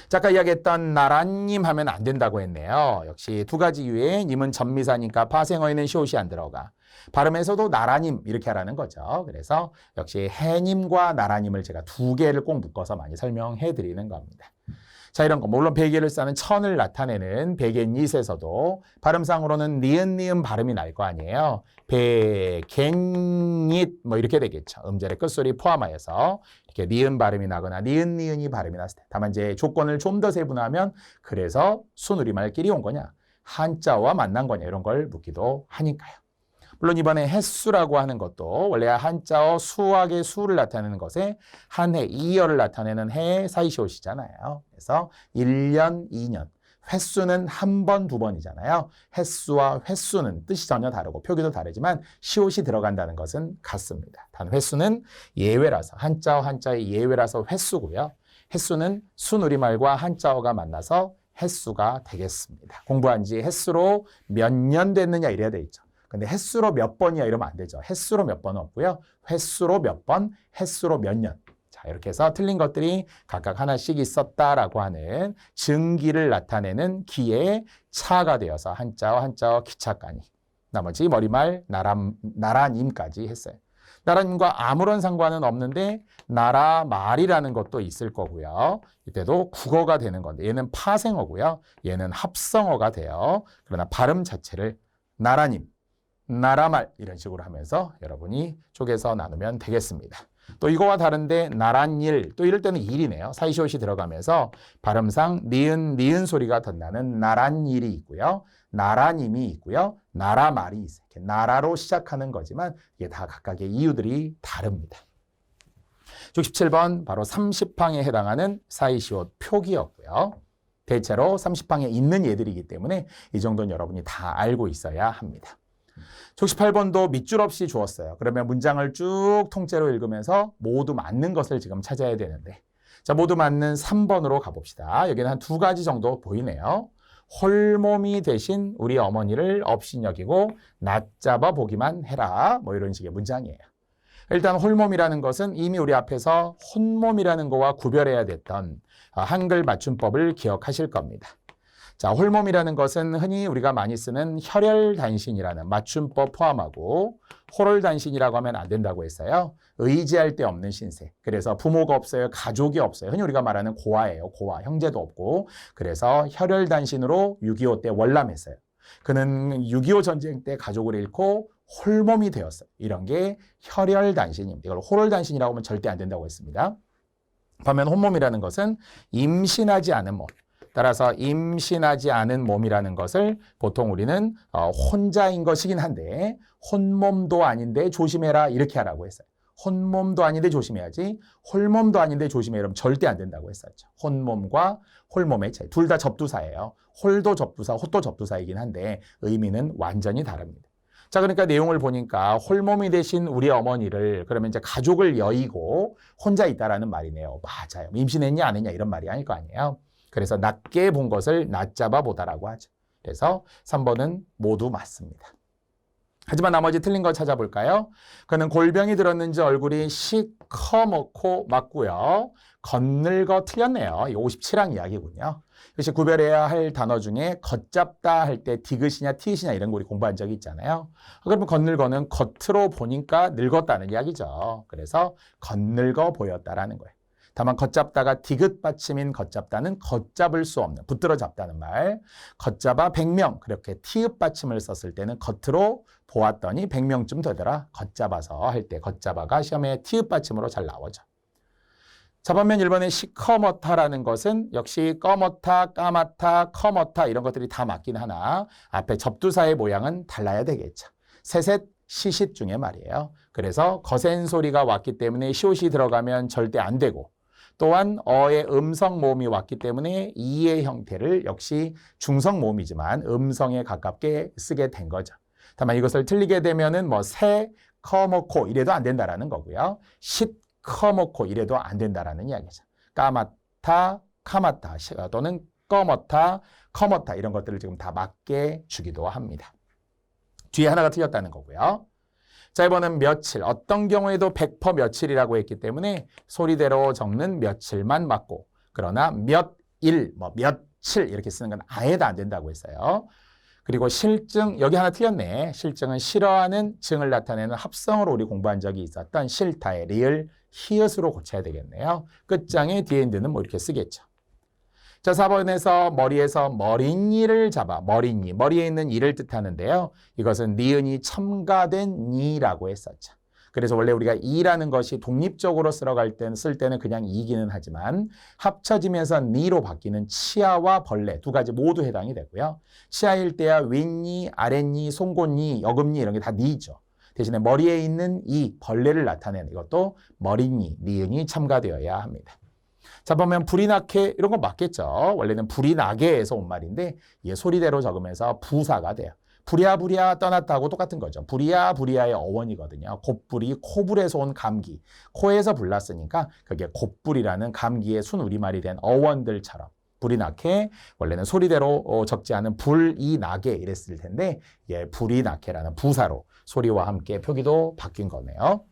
자, 아까 이야기했던 나라님 하면 안 된다고 했네요. 역시 두 가지 이유에 님은 전미사니까 파생어에는 시옷이 안 들어가. 발음에서도 나라님 이렇게 하라는 거죠. 그래서 역시 해님과 나라님을 제가 두 개를 꼭 묶어서 많이 설명해 드리는 겁니다. 자, 이런 거 물론 베개를 싸는 천을 나타내는 베갯닛에서도 발음상으로는 니은 발음이 날 거 아니에요. 베갯닛 뭐 이렇게 되겠죠. 음절의 끝소리 포함하여서 이렇게 니은 발음이 나거나 니은이 발음이 났을 때 다만 이제 조건을 좀 더 세분화하면 그래서 순우리말끼리 온 거냐 한자어와 만난 거냐 이런 걸 묻기도 하니까요. 물론 이번에 햇수라고 하는 것도 원래 한자어 수학의 수를 나타내는 것에 한 해, 2열을 나타내는 해의 사이시옷이잖아요. 그래서 1년, 2년. 횟수는 한 번, 두 번이잖아요. 횟수와 횟수는 뜻이 전혀 다르고 표기도 다르지만 시옷이 들어간다는 것은 같습니다. 단 횟수는 예외라서 한자어 한자의 예외라서 횟수고요. 횟수는 순우리말과 한자어가 만나서 횟수가 되겠습니다. 공부한 지 횟수로 몇 년 됐느냐 이래야 돼 있죠. 근데 횟수로 몇 번이야 이러면 안 되죠. 횟수로 몇 번은 없고요. 횟수로 몇 번, 횟수로 몇 년. 자, 이렇게 해서 틀린 것들이 각각 하나씩 있었다라고 하는 증기를 나타내는 기의 차가 되어서 한자어, 한자어, 기차까지. 나머지 머리말, 나라님까지 했어요. 나라님과 아무런 상관은 없는데 나라말이라는 것도 있을 거고요. 이때도 국어가 되는 건데 얘는 파생어고요. 얘는 합성어가 돼요. 그러나 발음 자체를 나라님, 나라말 이런 식으로 하면서 여러분이 쪼개서 나누면 되겠습니다. 또 이거와 다른데 나란일 또 이럴 때는 일이네요. 사이시옷이 들어가면서 발음상 니은 소리가 덧나는 나란일이 있고요. 나라님이 있고요. 나라말이 있어요. 이렇게 나라로 시작하는 거지만 이게 다 각각의 이유들이 다릅니다. 67번 바로 30항에 해당하는 사이시옷 표기였고요. 대체로 30항에 있는 예들이기 때문에 이 정도는 여러분이 다 알고 있어야 합니다. 68번도 밑줄 없이 주었어요. 그러면 문장을 쭉 통째로 읽으면서 모두 맞는 것을 지금 찾아야 되는데 자, 모두 맞는 3번으로 가봅시다. 여기는 한 두 가지 정도 보이네요. 홀몸이 되신 우리 어머니를 업신여기고 낮잡아 보기만 해라. 뭐 이런 식의 문장이에요. 일단 홀몸이라는 것은 이미 우리 앞에서 혼몸이라는 거와 구별해야 됐던 한글 맞춤법을 기억하실 겁니다. 자, 홀몸이라는 것은 흔히 우리가 많이 쓰는 혈혈단신이라는 맞춤법 포함하고 호롤단신이라고 하면 안 된다고 했어요. 의지할 데 없는 신세. 그래서 부모가 없어요. 가족이 없어요. 흔히 우리가 말하는 고아예요. 고아. 형제도 없고. 그래서 혈혈단신으로 6.25 때 월남했어요. 그는 6.25 전쟁 때 가족을 잃고 홀몸이 되었어요. 이런 게 혈혈단신입니다. 이걸 호롤단신이라고 하면 절대 안 된다고 했습니다. 반면 혼몸이라는 것은 임신하지 않은 몸. 따라서 임신하지 않은 몸이라는 것을 보통 우리는 혼자인 것이긴 한데 혼몸도 아닌데 조심해라 이렇게 하라고 했어요. 혼몸도 아닌데 조심해야지 홀몸도 아닌데 조심해 이러면 절대 안 된다고 했었죠. 혼몸과 홀몸의 차이. 둘 다 접두사예요. 홀도 접두사, 홀도 접두사이긴 한데 의미는 완전히 다릅니다. 자, 그러니까 내용을 보니까 홀몸이 되신 우리 어머니를 그러면 이제 가족을 여의고 혼자 있다라는 말이네요. 맞아요. 임신했냐 안 했냐 이런 말이 아닐 거 아니에요. 그래서 낮게 본 것을 낮잡아 보다라고 하죠. 그래서 3번은 모두 맞습니다. 하지만 나머지 틀린 거 찾아볼까요? 그는 골병이 들었는지 얼굴이 시커멓고 맞고요. 겉늙어 틀렸네요. 이 57항 이야기군요. 역시 구별해야 할 단어 중에 겉잡다 할 때 디귿이냐 티귿이냐 이런 거 우리 공부한 적이 있잖아요. 그러면 겉늙어는 겉으로 보니까 늙었다는 이야기죠. 그래서 겉늙어 보였다라는 거예요. 다만 겉잡다가 디귿 받침인 겉잡다는 겉잡을 수 없는 붙들어 잡다는 말. 겉잡아 100명 그렇게 티읕 받침을 썼을 때는 겉으로 보았더니 100명쯤 되더라. 겉잡아서 할 때 겉잡아가 시험에 티읕 받침으로 잘 나오죠. 자, 반면 1번의 시커멓다라는 것은 역시 꺼멓다, 까맣다, 커멓다 이런 것들이 다 맞긴 하나 앞에 접두사의 모양은 달라야 되겠죠. 세셋 시쉿 중에 말이에요. 그래서 거센 소리가 왔기 때문에 시옷이 들어가면 절대 안 되고 또한 어의 음성 모음이 왔기 때문에 이의 형태를 역시 중성 모음이지만 음성에 가깝게 쓰게 된 거죠. 다만 이것을 틀리게 되면은 새, 커멓고 이래도 안 된다라는 거고요. 커먹고 이래도 안 된다라는 이야기죠. 까맣다, 카맣다 또는 꺼멓다, 커멓다 이런 것들을 지금 다 맞게 주기도 합니다. 뒤에 하나가 틀렸다는 거고요. 자, 이번엔 며칠, 어떤 경우에도 100% 며칠이라고 했기 때문에 소리대로 적는 며칠만 맞고, 그러나 몇일, 며칠 이렇게 쓰는 건 아예 다 안 된다고 했어요. 그리고 실증, 여기 하나 틀렸네. 실증은 싫어하는 증을 나타내는 합성어로 우리 공부한 적이 있었던 싫다의 리을, 히읗으로 고쳐야 되겠네요. 끝장에 뒤에 있는 뭐 이렇게 쓰겠죠. 자, 4번에서 머리에서 머릿니를 잡아, 머릿니, 머리에 있는 이를 뜻하는데요. 이것은 니은이 첨가된 니라고 했었죠. 그래서 원래 우리가 이라는 것이 독립적으로 쓸 때는 그냥 이기는 하지만 합쳐지면서 니로 바뀌는 치아와 벌레 두 가지 모두 해당이 되고요. 치아일 때야 윗니, 아랫니, 송곳니, 여금니 이런 게 다 니죠. 대신에 머리에 있는 이 벌레를 나타내는 이것도 머릿니, 니은이 첨가되어야 합니다. 자, 보면 불이 나게 이런 거 맞겠죠. 원래는 불이 나게에서 온 말인데 이게 소리대로 적으면서 부사가 돼요. 부랴부랴 떠났다고 똑같은 거죠. 부랴부랴의 어원이거든요. 곧불이 코불에서 온 감기. 코에서 불났으니까 그게 곧불이라는 감기의 순우리말이 된 어원들처럼 불이 나게 원래는 소리대로 적지 않은 불이 나게 이랬을 텐데 예, 불이 나게라는 부사로 소리와 함께 표기도 바뀐 거네요.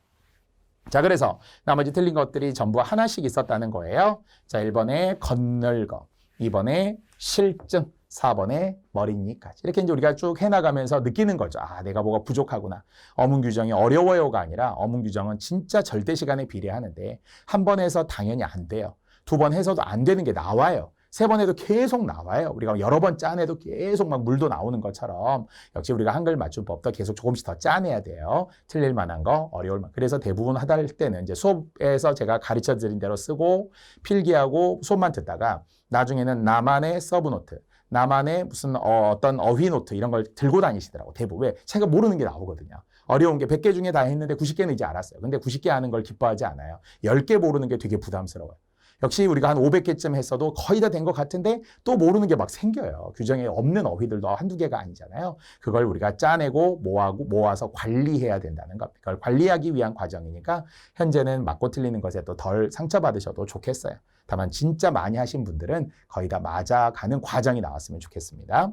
자, 그래서 나머지 틀린 것들이 전부 하나씩 있었다는 거예요. 자, 1번에 건널거, 2번에 실증, 4번에 머릿니까지. 이렇게 이제 우리가 쭉 해나가면서 느끼는 거죠. 아, 내가 뭐가 부족하구나. 어문 규정이 어려워요가 아니라 어문 규정은 진짜 절대 시간에 비례하는데 한 번 해서 당연히 안 돼요. 두 번 해서도 안 되는 게 나와요. 세 번 해도 계속 나와요. 우리가 여러 번 짜내도 계속 막 물도 나오는 것처럼 역시 우리가 한글 맞춤법도 계속 조금씩 더 짜내야 돼요. 틀릴 만한 거, 어려울 만한. 그래서 대부분 하다 할 때는 이제 수업에서 제가 가르쳐 드린 대로 쓰고 필기하고 수업만 듣다가 나중에는 나만의 서브노트, 나만의 무슨 어떤 어휘 노트 이런 걸 들고 다니시더라고. 대부분. 왜? 제가 모르는 게 나오거든요. 어려운 게 100개 중에 다 했는데 90개는 이제 알았어요. 근데 90개 하는 걸 기뻐하지 않아요. 10개 모르는 게 되게 부담스러워요. 역시 우리가 한 500개쯤 했어도 거의 다 된 것 같은데 또 모르는 게 막 생겨요. 규정에 없는 어휘들도 한두 개가 아니잖아요. 그걸 우리가 짜내고 모아서 관리해야 된다는 것. 그걸 관리하기 위한 과정이니까 현재는 맞고 틀리는 것에 또 덜 상처받으셔도 좋겠어요. 다만 진짜 많이 하신 분들은 거의 다 맞아가는 과정이 나왔으면 좋겠습니다.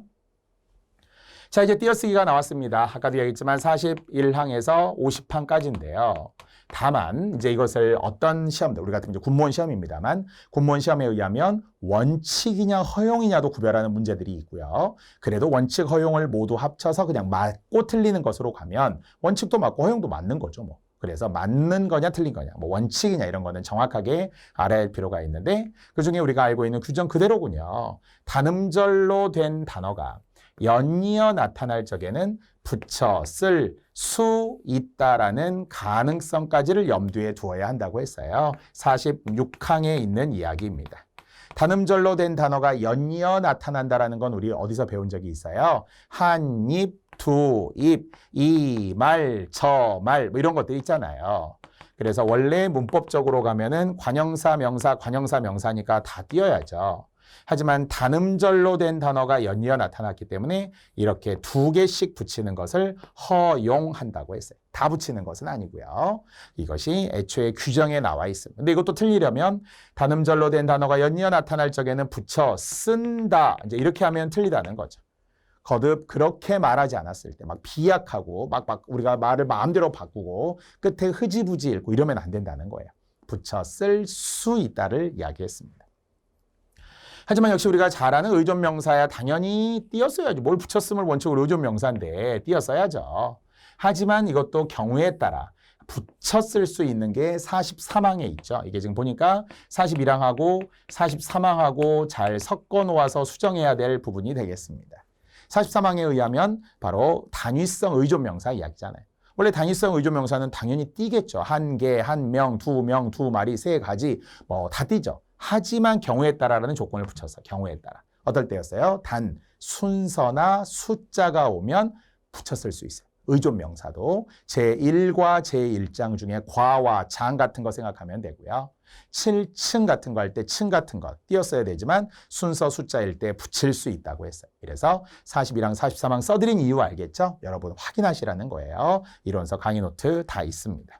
자, 이제 띄어쓰기가 나왔습니다. 아까도 얘기했지만 41항에서 50항까지인데요. 다만 이제 이것을 어떤 시험들, 우리 같은 이제 군무원 시험입니다만 군무원 시험에 의하면 원칙이냐 허용이냐도 구별하는 문제들이 있고요. 그래도 원칙 허용을 모두 합쳐서 그냥 맞고 틀리는 것으로 가면 원칙도 맞고 허용도 맞는 거죠, 뭐. 그래서 맞는 거냐 틀린 거냐, 뭐 원칙이냐 이런 거는 정확하게 알아야 할 필요가 있는데 그중에 우리가 알고 있는 규정 그대로군요. 단음절로 된 단어가 연이어 나타날 적에는 붙여 쓸 수 있다라는 가능성까지를 염두에 두어야 한다고 했어요. 46항에 있는 이야기입니다. 단음절로 된 단어가 연이어 나타난다라는 건 우리 어디서 배운 적이 있어요? 한 입, 두 입, 이 말, 저 말, 뭐 이런 것들 있잖아요. 그래서 원래 문법적으로 가면은 관형사, 명사, 관형사, 명사니까 다 띄어야죠. 하지만 단음절로 된 단어가 연이어 나타났기 때문에 이렇게 2개씩 붙이는 것을 허용한다고 했어요. 다 붙이는 것은 아니고요. 이것이 애초에 규정에 나와 있습니다. 근데 이것도 틀리려면 단음절로 된 단어가 연이어 나타날 적에는 붙여 쓴다. 이제 이렇게 하면 틀리다는 거죠. 거듭 그렇게 말하지 않았을 때 막 비약하고 막 우리가 말을 마음대로 바꾸고 끝에 흐지부지 읽고 이러면 안 된다는 거예요. 붙여 쓸 수 있다를 이야기했습니다. 하지만 역시 우리가 잘 아는 의존명사야 당연히 띄었어야죠. 뭘 붙였으면 원칙으로 의존명사인데 띄었어야죠. 하지만 이것도 경우에 따라 붙였을 수 있는 게 43항에 있죠. 이게 지금 보니까 41항하고 43항하고 잘 섞어 놓아서 수정해야 될 부분이 되겠습니다. 43항에 의하면 바로 단위성 의존명사 이야기잖아요. 원래 단위성 의존명사는 당연히 띄겠죠. 한 개, 한 명, 두 명, 두 마리, 세 가지 뭐 다 띄죠. 하지만 경우에 따라라는 조건을 붙여서 경우에 따라. 어떨 때였어요? 단, 순서나 숫자가 오면 붙였을 수 있어요. 의존명사도 제1과 제1장 중에 과와 장 같은 거 생각하면 되고요. 7층 같은 거 할 때 층 같은 거 띄었어야 되지만 순서 숫자일 때 붙일 수 있다고 했어요. 그래서 41항, 43항 써드린 이유 알겠죠? 여러분 확인하시라는 거예요. 이론서 강의 노트 다 있습니다.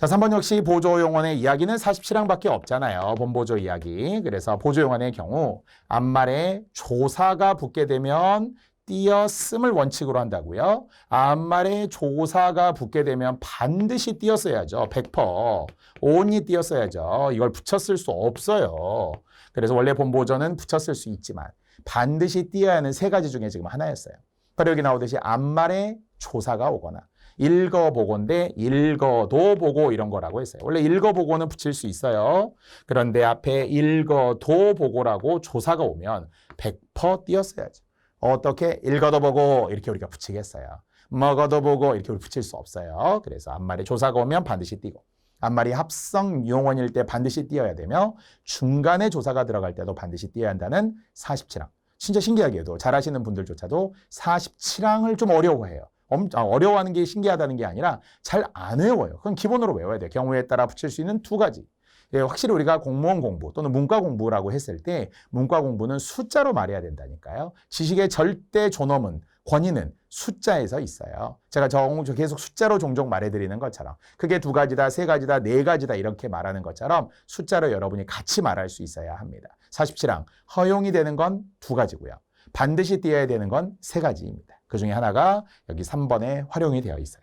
자, 3번 역시 보조용언의 이야기는 47항밖에 없잖아요. 본보조 이야기. 그래서 보조용언의 경우 앞말에 조사가 붙게 되면 띄었음을 원칙으로 한다고요. 앞말에 조사가 붙게 되면 반드시 띄었어야죠. 100%. only 띄었어야죠. 이걸 붙였을 수 없어요. 그래서 원래 본보조는 붙였을 수 있지만 반드시 띄어야 하는 세 가지 중에 지금 하나였어요. 바로 여기 나오듯이 앞말에 조사가 오거나 읽어보고인데 읽어도 보고 이런 거라고 했어요. 원래 읽어보고는 붙일 수 있어요. 그런데 앞에 읽어도 보고라고 조사가 오면 100% 띄었어야죠. 어떻게 읽어도 보고 이렇게 우리가 붙이겠어요. 먹어도 보고 이렇게 우리 붙일 수 없어요. 그래서 앞말에 조사가 오면 반드시 띄고 앞말이 합성 용언일 때 반드시 띄어야 되며 중간에 조사가 들어갈 때도 반드시 띄어야 한다는 47항. 진짜 신기하게도 잘하시는 분들조차도 47항을 좀 어려워해요. 어려워하는 게 신기하다는 게 아니라 잘 안 외워요. 그건 기본으로 외워야 돼요. 경우에 따라 붙일 수 있는 두 가지. 예, 확실히 우리가 공무원 공부 또는 문과 공부라고 했을 때 문과 공부는 숫자로 말해야 된다니까요. 지식의 절대 존엄은 권위는 숫자에서 있어요. 제가 계속 숫자로 종종 말해드리는 것처럼 그게 두 가지다, 세 가지다, 네 가지다 이렇게 말하는 것처럼 숫자로 여러분이 같이 말할 수 있어야 합니다. 47항 허용이 되는 건 두 가지고요. 반드시 띄어야 되는 건 세 가지입니다. 그 중에 하나가 여기 3번에 활용이 되어 있어요.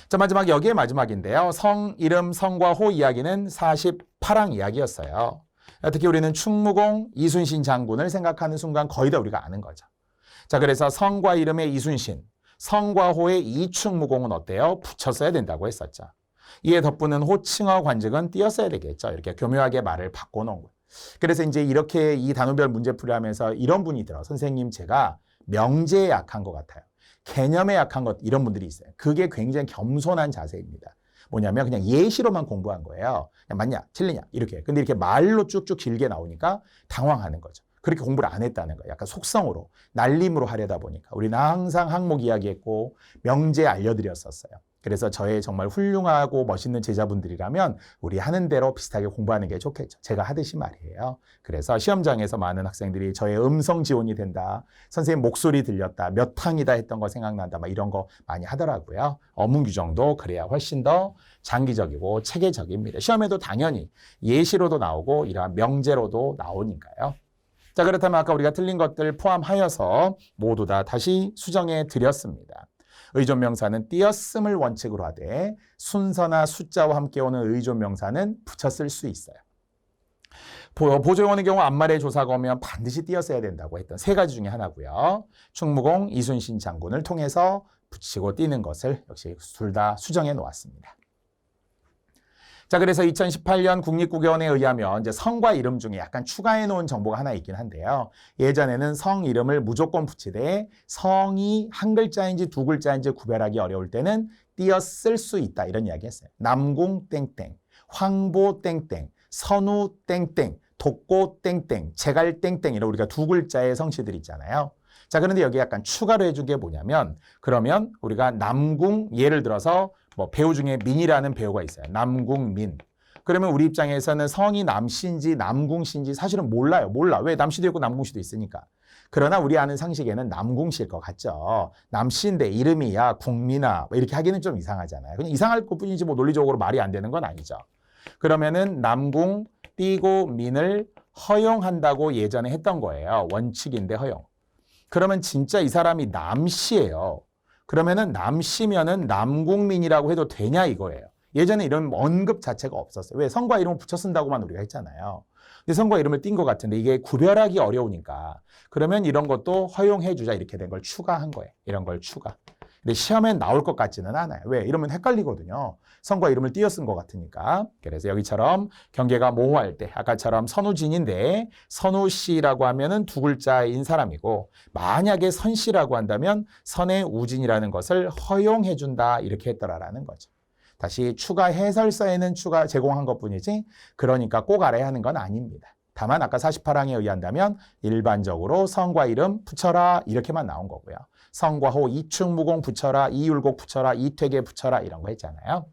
자, 마지막 여기에 마지막인데요. 성, 이름, 성과 호 이야기는 48항 이야기였어요. 특히 우리는 충무공 이순신 장군을 생각하는 순간 거의 다 우리가 아는 거죠. 자, 그래서 성과 이름의 이순신, 성과 호의 이충무공은 어때요? 붙였어야 된다고 했었죠. 이에 덧붙는 호칭어 관직은 띄었어야 되겠죠. 이렇게 교묘하게 말을 바꿔놓은 거예요. 그래서 이제 이렇게 이 단원별 문제풀이 하면서 이런 분이 들어. 선생님, 제가 명제에 약한 것 같아요. 개념에 약한 것, 이런 분들이 있어요. 그게 굉장히 겸손한 자세입니다. 뭐냐면 그냥 예시로만 공부한 거예요. 그냥 맞냐, 틀리냐, 이렇게. 근데 이렇게 말로 쭉쭉 길게 나오니까 당황하는 거죠. 그렇게 공부를 안 했다는 거예요. 약간 속성으로, 날림으로 하려다 보니까. 우리는 항상 항목 이야기했고 명제 알려드렸었어요. 그래서 저의 정말 훌륭하고 멋있는 제자분들이라면 우리 하는 대로 비슷하게 공부하는 게 좋겠죠. 제가 하듯이 말이에요. 그래서 시험장에서 많은 학생들이 저의 음성 지원이 된다. 선생님 목소리 들렸다. 몇 항이다 했던 거 생각난다. 막 이런 거 많이 하더라고요. 어문 규정도 그래야 훨씬 더 장기적이고 체계적입니다. 시험에도 당연히 예시로도 나오고 이러한 명제로도 나오니까요. 자, 그렇다면 아까 우리가 틀린 것들 포함하여서 모두 다 다시 수정해 드렸습니다. 의존명사는 띄었음을 원칙으로 하되 순서나 숫자와 함께 오는 의존명사는 붙였을 수 있어요. 보조용어의 경우 앞말에 조사가 오면 반드시 띄었어야 된다고 했던 세 가지 중에 하나고요. 충무공 이순신 장군을 통해서 붙이고 띄는 것을 역시 둘 다 수정해 놓았습니다. 자, 그래서 2018년 국립국어원에 의하면 이제 성과 이름 중에 약간 추가해 놓은 정보가 하나 있긴 한데요. 예전에는 성 이름을 무조건 붙이되 성이 한 글자인지 두 글자인지 구별하기 어려울 때는 띄었을 수 있다. 이런 이야기 했어요. 남궁 땡땡, 황보 땡땡, 선우 땡땡, 독고 땡땡, 제갈 땡땡 이런 우리가 두 글자의 성씨들 있잖아요. 자, 그런데 여기 약간 추가로 해준 게 뭐냐면 그러면 우리가 남궁 예를 들어서 뭐 배우 중에 민이라는 배우가 있어요. 남궁민. 그러면 우리 입장에서는 성이 남씨인지 남궁씨인지 사실은 몰라요. 몰라. 왜? 남씨도 있고 남궁씨도 있으니까. 그러나 우리 아는 상식에는 남궁씨일 것 같죠. 남씨인데 이름이 야 궁민아 뭐 이렇게 하기는 좀 이상하잖아요. 그냥 이상할 것뿐이지 뭐 논리적으로 말이 안 되는 건 아니죠. 그러면은 남궁 띄고 민을 허용한다고 예전에 했던 거예요. 원칙인데 허용. 그러면 진짜 이 사람이 남씨예요. 그러면은 남씨면은 남궁민이라고 해도 되냐 이거예요. 예전에 이런 언급 자체가 없었어요. 왜? 성과 이름을 붙여 쓴다고만 우리가 했잖아요. 근데 성과 이름을 띈 것 같은데 이게 구별하기 어려우니까 그러면 이런 것도 허용해 주자 이렇게 된 걸 추가한 거예요. 이런 걸 추가. 근데 시험엔 나올 것 같지는 않아요. 왜? 이러면 헷갈리거든요. 성과 이름을 띄어 쓴 것 같으니까. 그래서 여기처럼 경계가 모호할 때 아까처럼 선우진인데 선우씨라고 하면은 두 글자인 사람이고 만약에 선씨라고 한다면 선의 우진이라는 것을 허용해 준다 이렇게 했더라라는 거죠. 다시 추가 해설서에는 추가 제공한 것뿐이지 그러니까 꼭 알아야 하는 건 아닙니다. 다만 아까 48항에 의한다면 일반적으로 성과 이름 붙여라 이렇게만 나온 거고요. 성과 호 이충무공 붙여라, 이율곡 붙여라, 이퇴계 붙여라 이런 거 했잖아요.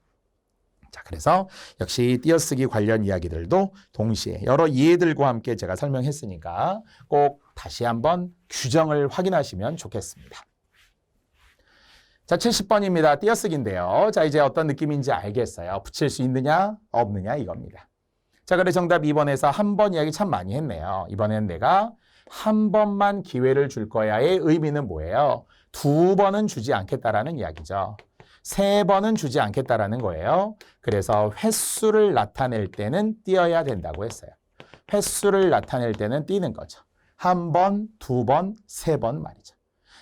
자, 그래서 역시 띄어쓰기 관련 이야기들도 동시에 여러 예들과 함께 제가 설명했으니까 꼭 다시 한번 규정을 확인하시면 좋겠습니다. 자, 70번입니다. 띄어쓰기인데요. 자, 이제 어떤 느낌인지 알겠어요. 붙일 수 있느냐, 없느냐 이겁니다. 자, 그래 정답 2번에서 한 번 이야기 참 많이 했네요. 이번엔 내가 한 번만 기회를 줄 거야의 의미는 뭐예요? 두 번은 주지 않겠다라는 이야기죠. 세 번은 주지 않겠다라는 거예요. 그래서 횟수를 나타낼 때는 띄어야 된다고 했어요. 횟수를 나타낼 때는 띄는 거죠. 한 번, 두 번, 세 번 말이죠.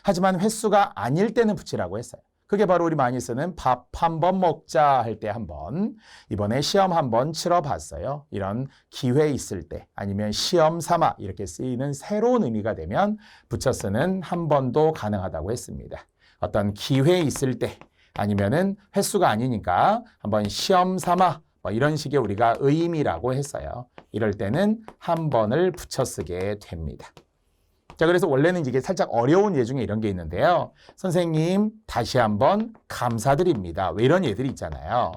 하지만 횟수가 아닐 때는 붙이라고 했어요. 그게 바로 우리 많이 쓰는 밥 한 번 먹자 할 때 한 번, 이번에 시험 한 번 치러 봤어요. 이런 기회 있을 때 아니면 시험 삼아 이렇게 쓰이는 새로운 의미가 되면 붙여 쓰는 한 번도 가능하다고 했습니다. 어떤 기회 있을 때 아니면은 횟수가 아니니까 한번 시험 삼아 뭐 이런 식의 우리가 의미라고 했어요. 이럴 때는 한 번을 붙여 쓰게 됩니다. 자, 그래서 원래는 이게 살짝 어려운 예 중에 이런 게 있는데요. 선생님, 다시 한번 감사드립니다. 왜 이런 예들이 있잖아요.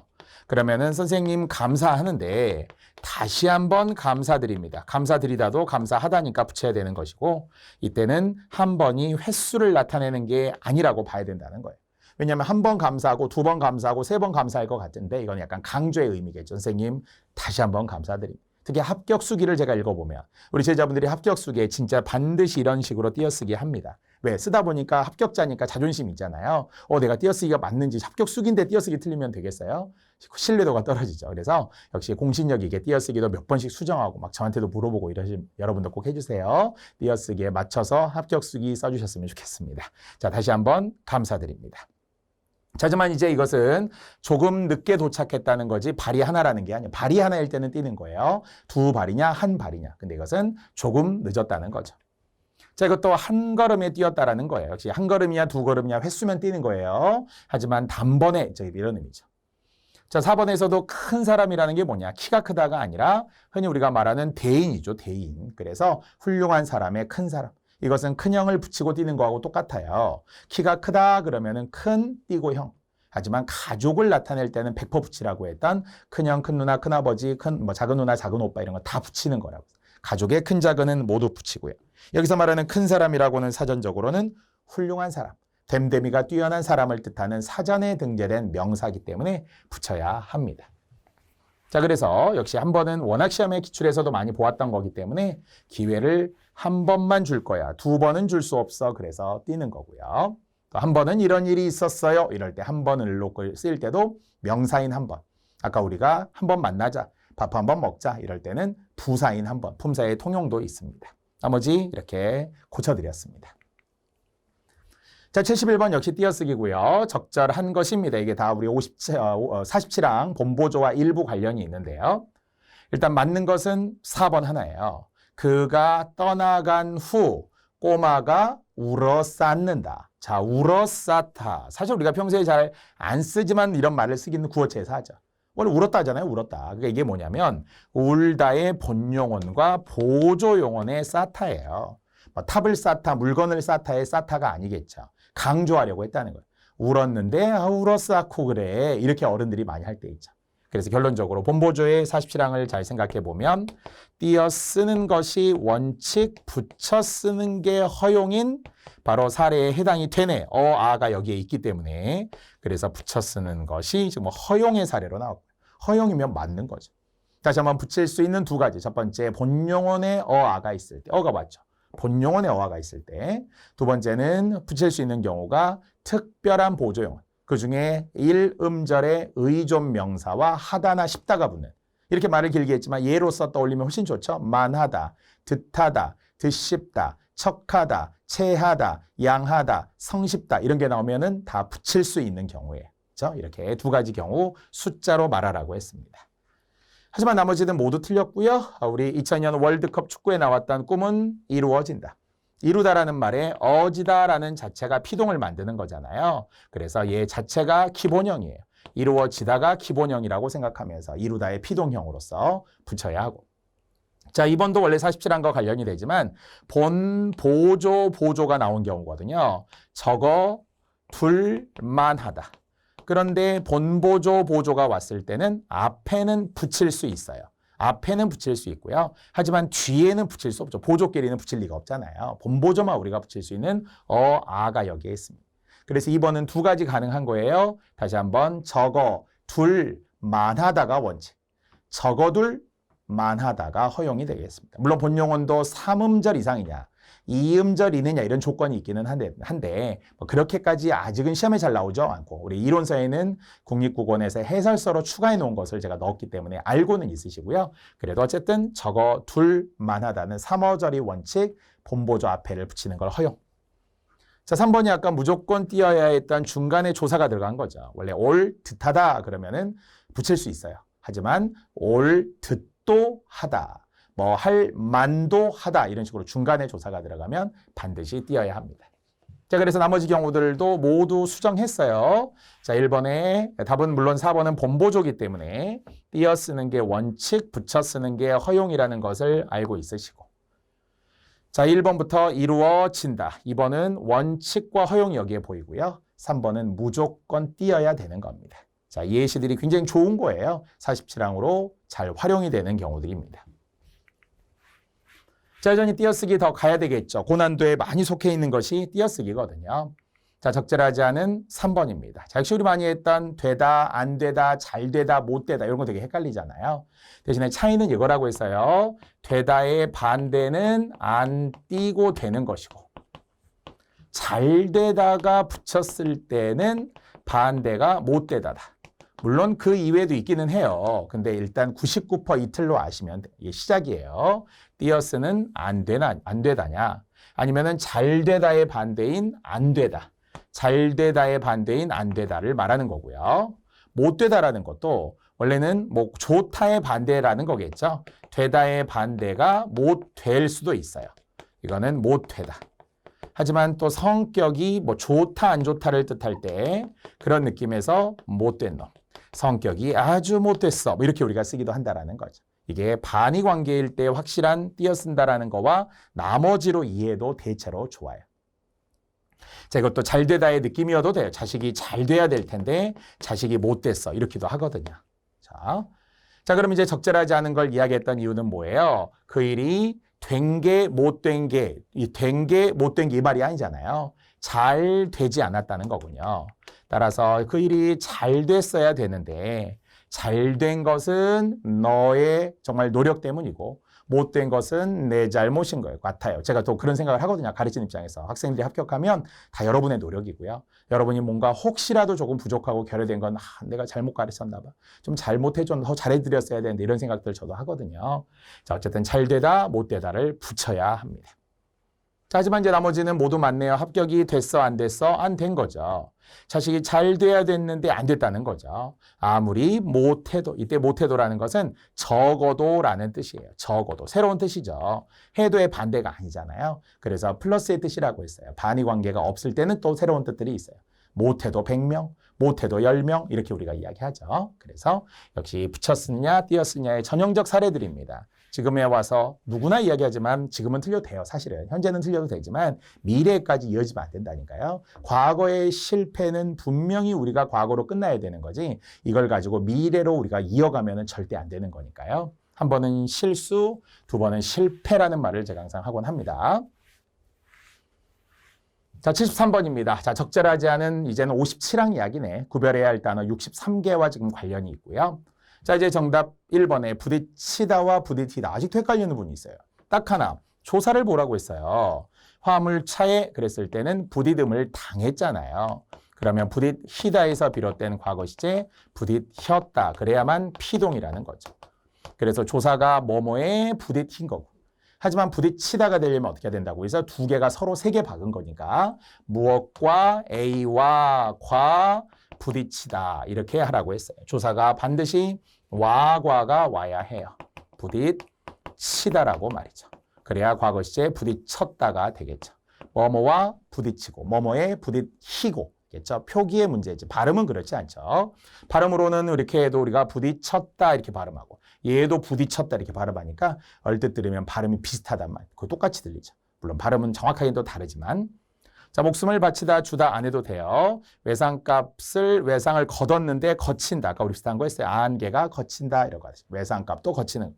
그러면은 선생님 감사하는데 다시 한번 감사드립니다. 감사드리다도 감사하다니까 붙여야 되는 것이고 이때는 한 번이 횟수를 나타내는 게 아니라고 봐야 된다는 거예요. 왜냐하면 한 번 감사하고 두 번 감사하고 세 번 감사할 것 같은데 이건 약간 강조의 의미겠죠. 선생님, 다시 한번 감사드립니다. 특히 합격수기를 제가 읽어보면 우리 제자분들이 합격수기에 진짜 반드시 이런 식으로 띄어쓰기 합니다. 왜? 쓰다 보니까 합격자니까 자존심 있잖아요. 내가 띄어쓰기가 맞는지 합격수기인데 띄어쓰기 틀리면 되겠어요? 신뢰도가 떨어지죠. 그래서 역시 공신력 있게 띄어쓰기도 몇 번씩 수정하고 막 저한테도 물어보고 이러신 여러분도 꼭 해주세요. 띄어쓰기에 맞춰서 합격수기 써주셨으면 좋겠습니다. 자, 다시 한번 감사드립니다. 자, 하지만 이제 이것은 조금 늦게 도착했다는 거지 발이 하나라는 게 아니에요. 발이 하나일 때는 뛰는 거예요. 두 발이냐 한 발이냐. 근데 이것은 조금 늦었다는 거죠. 자, 이것도 한 걸음에 뛰었다라는 거예요. 역시 한 걸음이냐 두 걸음이냐 횟수면 뛰는 거예요. 하지만 단번에 이런 의미죠. 자, 4번에서도 큰 사람이라는 게 뭐냐. 키가 크다가 아니라 흔히 우리가 말하는 대인이죠. 대인. 그래서 훌륭한 사람의 큰 사람. 이것은 큰형을 붙이고 뛰는 거하고 똑같아요. 키가 크다 그러면은 큰 띄고 형. 하지만 가족을 나타낼 때는 100% 붙이라고 했던 큰형, 큰누나, 큰아버지, 작은 누나, 작은 오빠 이런 거 다 붙이는 거라고. 가족의 큰 작은은 모두 붙이고요. 여기서 말하는 큰 사람이라고는 사전적으로는 훌륭한 사람, 됨됨이가 뛰어난 사람을 뜻하는 사전에 등재된 명사이기 때문에 붙여야 합니다. 자, 그래서 역시 한 번은 원학 시험의 기출에서도 많이 보았던 거기 때문에 기회를 한 번만 줄 거야. 두 번은 줄 수 없어. 그래서 띄는 거고요. 또 한 번은 이런 일이 있었어요. 이럴 때 한 번을 놓고 쓰일 때도 명사인 한 번. 아까 우리가 한 번 만나자. 밥 한 번 먹자. 이럴 때는 부사인 한 번. 품사의 통용도 있습니다. 나머지 이렇게 고쳐드렸습니다. 자, 71번 역시 띄어쓰기고요. 적절한 것입니다. 이게 다 우리 47항 본보조와 일부 관련이 있는데요. 일단 맞는 것은 4번 하나예요. 그가 떠나간 후 꼬마가 울어쌌는다. 자, 울어쌌다. 사실 우리가 평소에 잘 안 쓰지만 이런 말을 쓰기는 구어체에서 하죠. 원래 울었다 하잖아요. 울었다. 그러니까 이게 뭐냐면 울다의 본용언과 보조용언의 싸타예요. 탑을 쌓다, 물건을 쌓다의 쌓다가 아니겠죠. 강조하려고 했다는 거예요. 울었는데 울었쌓고 그래. 이렇게 어른들이 많이 할 때 있죠. 그래서 결론적으로 본보조의 47항을 잘 생각해 보면 띄어 쓰는 것이 원칙, 붙여 쓰는 게 허용인 바로 사례에 해당이 되네. 아가 여기에 있기 때문에 그래서 붙여 쓰는 것이 지금 허용의 사례로 나오고 허용이면 맞는 거죠. 다시 한번 붙일 수 있는 두 가지. 첫 번째 본용언에 아가 있을 때 어가 맞죠. 본용언에 어가 있을 때. 두 번째는 붙일 수 있는 경우가 특별한 보조용언. 그중에 1음절의 의존 명사와 하다나 싶다가 붙는 이렇게 말을 길게 했지만 예로서 떠올리면 훨씬 좋죠. 만하다, 듯하다, 듣씹다, 척하다, 체하다, 양하다, 성쉽다 이런 게 나오면은 다 붙일 수 있는 경우예요. 그렇죠? 이렇게 두 가지 경우 숫자로 말하라고 했습니다. 하지만 나머지는 모두 틀렸고요. 우리 2002년 월드컵 축구에 나왔던 꿈은 이루어진다. 이루다라는 말에 어지다라는 자체가 피동을 만드는 거잖아요. 그래서 얘 자체가 기본형이에요. 이루어지다가 기본형이라고 생각하면서 이루다의 피동형으로서 붙여야 하고. 자, 2번도 원래 47항과 관련이 되지만 본, 보조, 보조가 나온 경우거든요. 저거 둘만하다. 그런데 본보조, 보조가 왔을 때는 앞에는 붙일 수 있어요. 앞에는 붙일 수 있고요. 하지만 뒤에는 붙일 수 없죠. 보조끼리는 붙일 리가 없잖아요. 본보조만 우리가 붙일 수 있는 아가 여기에 있습니다. 그래서 2번은 두 가지 가능한 거예요. 다시 한번 적어 둘만 하다가 원칙. 적어둘 만하다가 허용이 되겠습니다. 물론 본용어도 3음절 이상이냐 2음절이느냐 이런 조건이 있기는 한데 뭐 그렇게까지 아직은 시험에 잘 나오죠 않고 우리 이론서에는 국립국어원에서 해설서로 추가해 놓은 것을 제가 넣었기 때문에 알고는 있으시고요. 그래도 어쨌든 적어 둘 만하다는 3어절이 원칙 본보조 앞에를 붙이는 걸 허용. 자, 3번이 아까 무조건 띄어야 했던 중간에 조사가 들어간 거죠. 원래 올 듯하다 그러면은 붙일 수 있어요. 하지만 올 듯도 하다, 뭐 할 만도 하다 이런 식으로 중간에 조사가 들어가면 반드시 띄어야 합니다. 자, 그래서 나머지 경우들도 모두 수정했어요. 자, 1번에 답은 물론 4번은 본보조기 때문에 띄어 쓰는 게 원칙, 붙여 쓰는 게 허용이라는 것을 알고 있으시고. 자, 1번부터 이루어진다. 2번은 원칙과 허용이 여기에 보이고요. 3번은 무조건 띄어야 되는 겁니다. 자, 이 예시들이 굉장히 좋은 거예요. 47항으로 잘 활용이 되는 경우들입니다. 자, 여전히 띄어쓰기 더 가야 되겠죠. 고난도에 많이 속해 있는 것이 띄어쓰기거든요. 자, 적절하지 않은 3번입니다. 자, 역시 우리 많이 했던 되다, 안 되다, 잘 되다, 못 되다 이런 거 되게 헷갈리잖아요. 대신에 차이는 이거라고 했어요. 되다의 반대는 안 띄고 되는 것이고 잘 되다가 붙였을 때는 반대가 못 되다다. 물론 그 이외에도 있기는 해요. 근데 일단 99% 이 틀로 아시면 이게 시작이에요. 띄어쓰는 안 되다냐. 아니면은 잘 되다의 반대인 안 되다. 잘 되다의 반대인 안 되다를 말하는 거고요. 못 되다라는 것도 원래는 뭐 좋다의 반대라는 거겠죠. 되다의 반대가 못 될 수도 있어요. 이거는 못 되다. 하지만 또 성격이 뭐 좋다 안 좋다를 뜻할 때 그런 느낌에서 못된 놈. 성격이 아주 못됐어. 뭐 이렇게 우리가 쓰기도 한다라는 거죠. 이게 반의 관계일 때 확실한 띄어 쓴다라는 거와 나머지로 이해도 대체로 좋아요. 자, 이것도 잘 되다의 느낌이어도 돼요. 자식이 잘 돼야 될 텐데 자식이 못됐어. 이렇게도 하거든요. 자, 그럼 이제 적절하지 않은 걸 이야기했던 이유는 뭐예요? 그 일이 된 게 못된 게, 된 게 못된 게 이 말이 아니잖아요. 잘 되지 않았다는 거군요. 따라서 그 일이 잘 됐어야 되는데 잘 된 것은 너의 정말 노력 때문이고 못된 것은 내 잘못인 것 같아요. 제가 또 그런 생각을 하거든요. 가르치는 입장에서. 학생들이 합격하면 다 여러분의 노력이고요. 여러분이 뭔가 혹시라도 조금 부족하고 결여된 건 내가 잘못 가르쳤나 봐. 좀 잘못해줬나 더 잘해드렸어야 되는데 이런 생각들 저도 하거든요. 자, 어쨌든 잘 되다 못 되다를 붙여야 합니다. 자, 하지만 이제 나머지는 모두 맞네요. 합격이 됐어 안 됐어? 안 된 거죠. 자식이 잘 돼야 됐는데 안 됐다는 거죠. 아무리 못해도, 이때 못해도라는 것은 적어도라는 뜻이에요. 적어도. 새로운 뜻이죠. 해도의 반대가 아니잖아요. 그래서 플러스의 뜻이라고 했어요. 반의 관계가 없을 때는 또 새로운 뜻들이 있어요. 못해도 100명, 못해도 10명 이렇게 우리가 이야기하죠. 그래서 역시 붙였느냐 띄었느냐의 전형적 사례들입니다. 지금에 와서 누구나 이야기하지만 지금은 틀려도 돼요. 사실은. 현재는 틀려도 되지만 미래까지 이어지면 안 된다니까요. 과거의 실패는 분명히 우리가 과거로 끝나야 되는 거지 이걸 가지고 미래로 우리가 이어가면 절대 안 되는 거니까요. 한 번은 실수, 두 번은 실패라는 말을 제가 항상 하곤 합니다. 자, 73번입니다. 자, 적절하지 않은 이제는 57항 이야기네. 구별해야 할 단어 63개와 지금 관련이 있고요. 자, 이제 정답 1번에 부딪히다와 부딪히다. 아직도 헷갈리는 분이 있어요. 딱 하나. 조사를 보라고 했어요. 화물차에 그랬을 때는 부딪음을 당했잖아요. 그러면 부딪히다에서 비롯된 과거 시제 부딪혔다. 그래야만 피동이라는 거죠. 그래서 조사가 뭐뭐에 부딪힌 거고. 하지만 부딪히다가 되려면 어떻게 해야 된다고 해서 두 개가 서로 세 개 박은 거니까 무엇과 A와 과 부딪히다 이렇게 하라고 했어요. 조사가 반드시 와과가 와야 해요. 부딪히다라고 말이죠. 그래야 과거 시제 부딪혔다가 되겠죠. 뭐뭐와 부딪히고 뭐뭐에 부딪히고 겠죠. 표기의 문제지. 발음은 그렇지 않죠. 발음으로는 이렇게 해도 우리가 부딪혔다 이렇게 발음하고 얘도 부딪혔다 이렇게 발음하니까 얼뜻 들으면 발음이 비슷하단 말이에요. 그거 똑같이 들리죠. 물론 발음은 정확하게 또 다르지만 자, 목숨을 바치다 주다 안 해도 돼요. 외상을 거뒀는데 거친다. 아까 우리 비슷한 거 했어요. 안개가 거친다 이라고 하죠. 외상값도 거치는.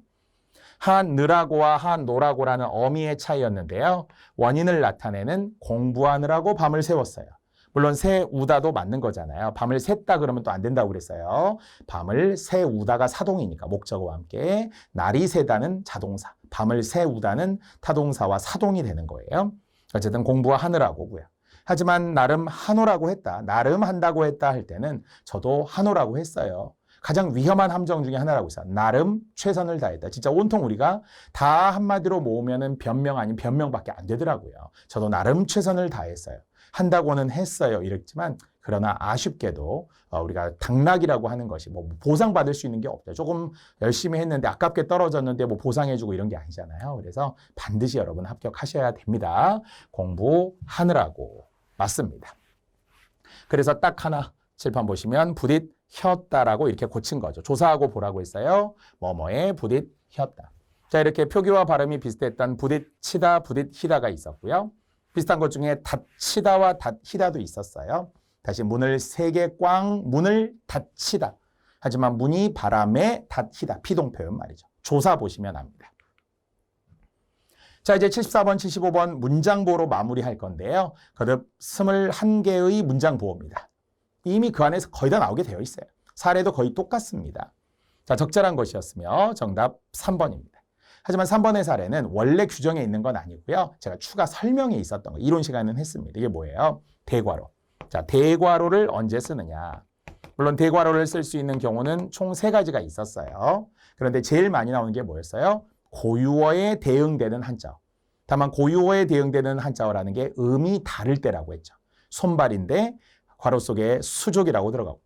한느라고와 한노라고라는 어미의 차이였는데요. 원인을 나타내는 공부하느라고 밤을 새웠어요. 물론 새우다도 맞는 거잖아요. 밤을 샜다 그러면 또 안 된다고 그랬어요. 밤을 새우다가 사동이니까 목적어와 함께 날이 새다는 자동사, 밤을 새우다는 타동사와 사동이 되는 거예요. 어쨌든 공부하느라고고요. 하지만 나름 한오라고 했다, 나름 한다고 했다 할 때는 저도 한오라고 했어요. 가장 위험한 함정 중에 하나라고 했어요. 나름 최선을 다했다. 진짜 온통 우리가 다 한마디로 모으면은 변명 아닌 변명밖에 안 되더라고요. 저도 나름 최선을 다했어요. 한다고는 했어요. 이랬지만 그러나 아쉽게도 우리가 당락이라고 하는 것이 뭐 보상받을 수 있는 게 없죠. 조금 열심히 했는데 아깝게 떨어졌는데 뭐 보상해주고 이런 게 아니잖아요. 그래서 반드시 여러분 합격하셔야 됩니다. 공부하느라고. 맞습니다. 그래서 딱 하나 칠판 보시면 부딪혔다라고 이렇게 고친 거죠. 조사하고 보라고 했어요. 뭐뭐에 부딪혔다. 자, 이렇게 표기와 발음이 비슷했던 부딪히다, 부딪히다가 있었고요. 비슷한 것 중에 닫히다와 닫히다도 있었어요. 다시 문을 세게 꽝, 문을 닫히다. 하지만 문이 바람에 닫히다. 피동 표현 말이죠. 조사 보시면 압니다. 자, 이제 74번, 75번 문장보로 마무리할 건데요. 거듭 21개의 문장보입니다. 이미 그 안에서 거의 다 나오게 되어 있어요. 사례도 거의 똑같습니다. 자, 적절한 것이었으며 정답 3번입니다. 하지만 3번의 사례는 원래 규정에 있는 건 아니고요. 제가 추가 설명에 있었던 거, 이론 시간은 했습니다. 이게 뭐예요? 대괄호. 자, 대괄호를 언제 쓰느냐? 물론 대괄호를 쓸 수 있는 경우는 총 3가지가 있었어요. 그런데 제일 많이 나오는 게 뭐였어요? 고유어에 대응되는 한자어. 다만 고유어에 대응되는 한자어라는 게 음이 다를 때라고 했죠. 손발인데 괄호 속에 수족이라고 들어가고,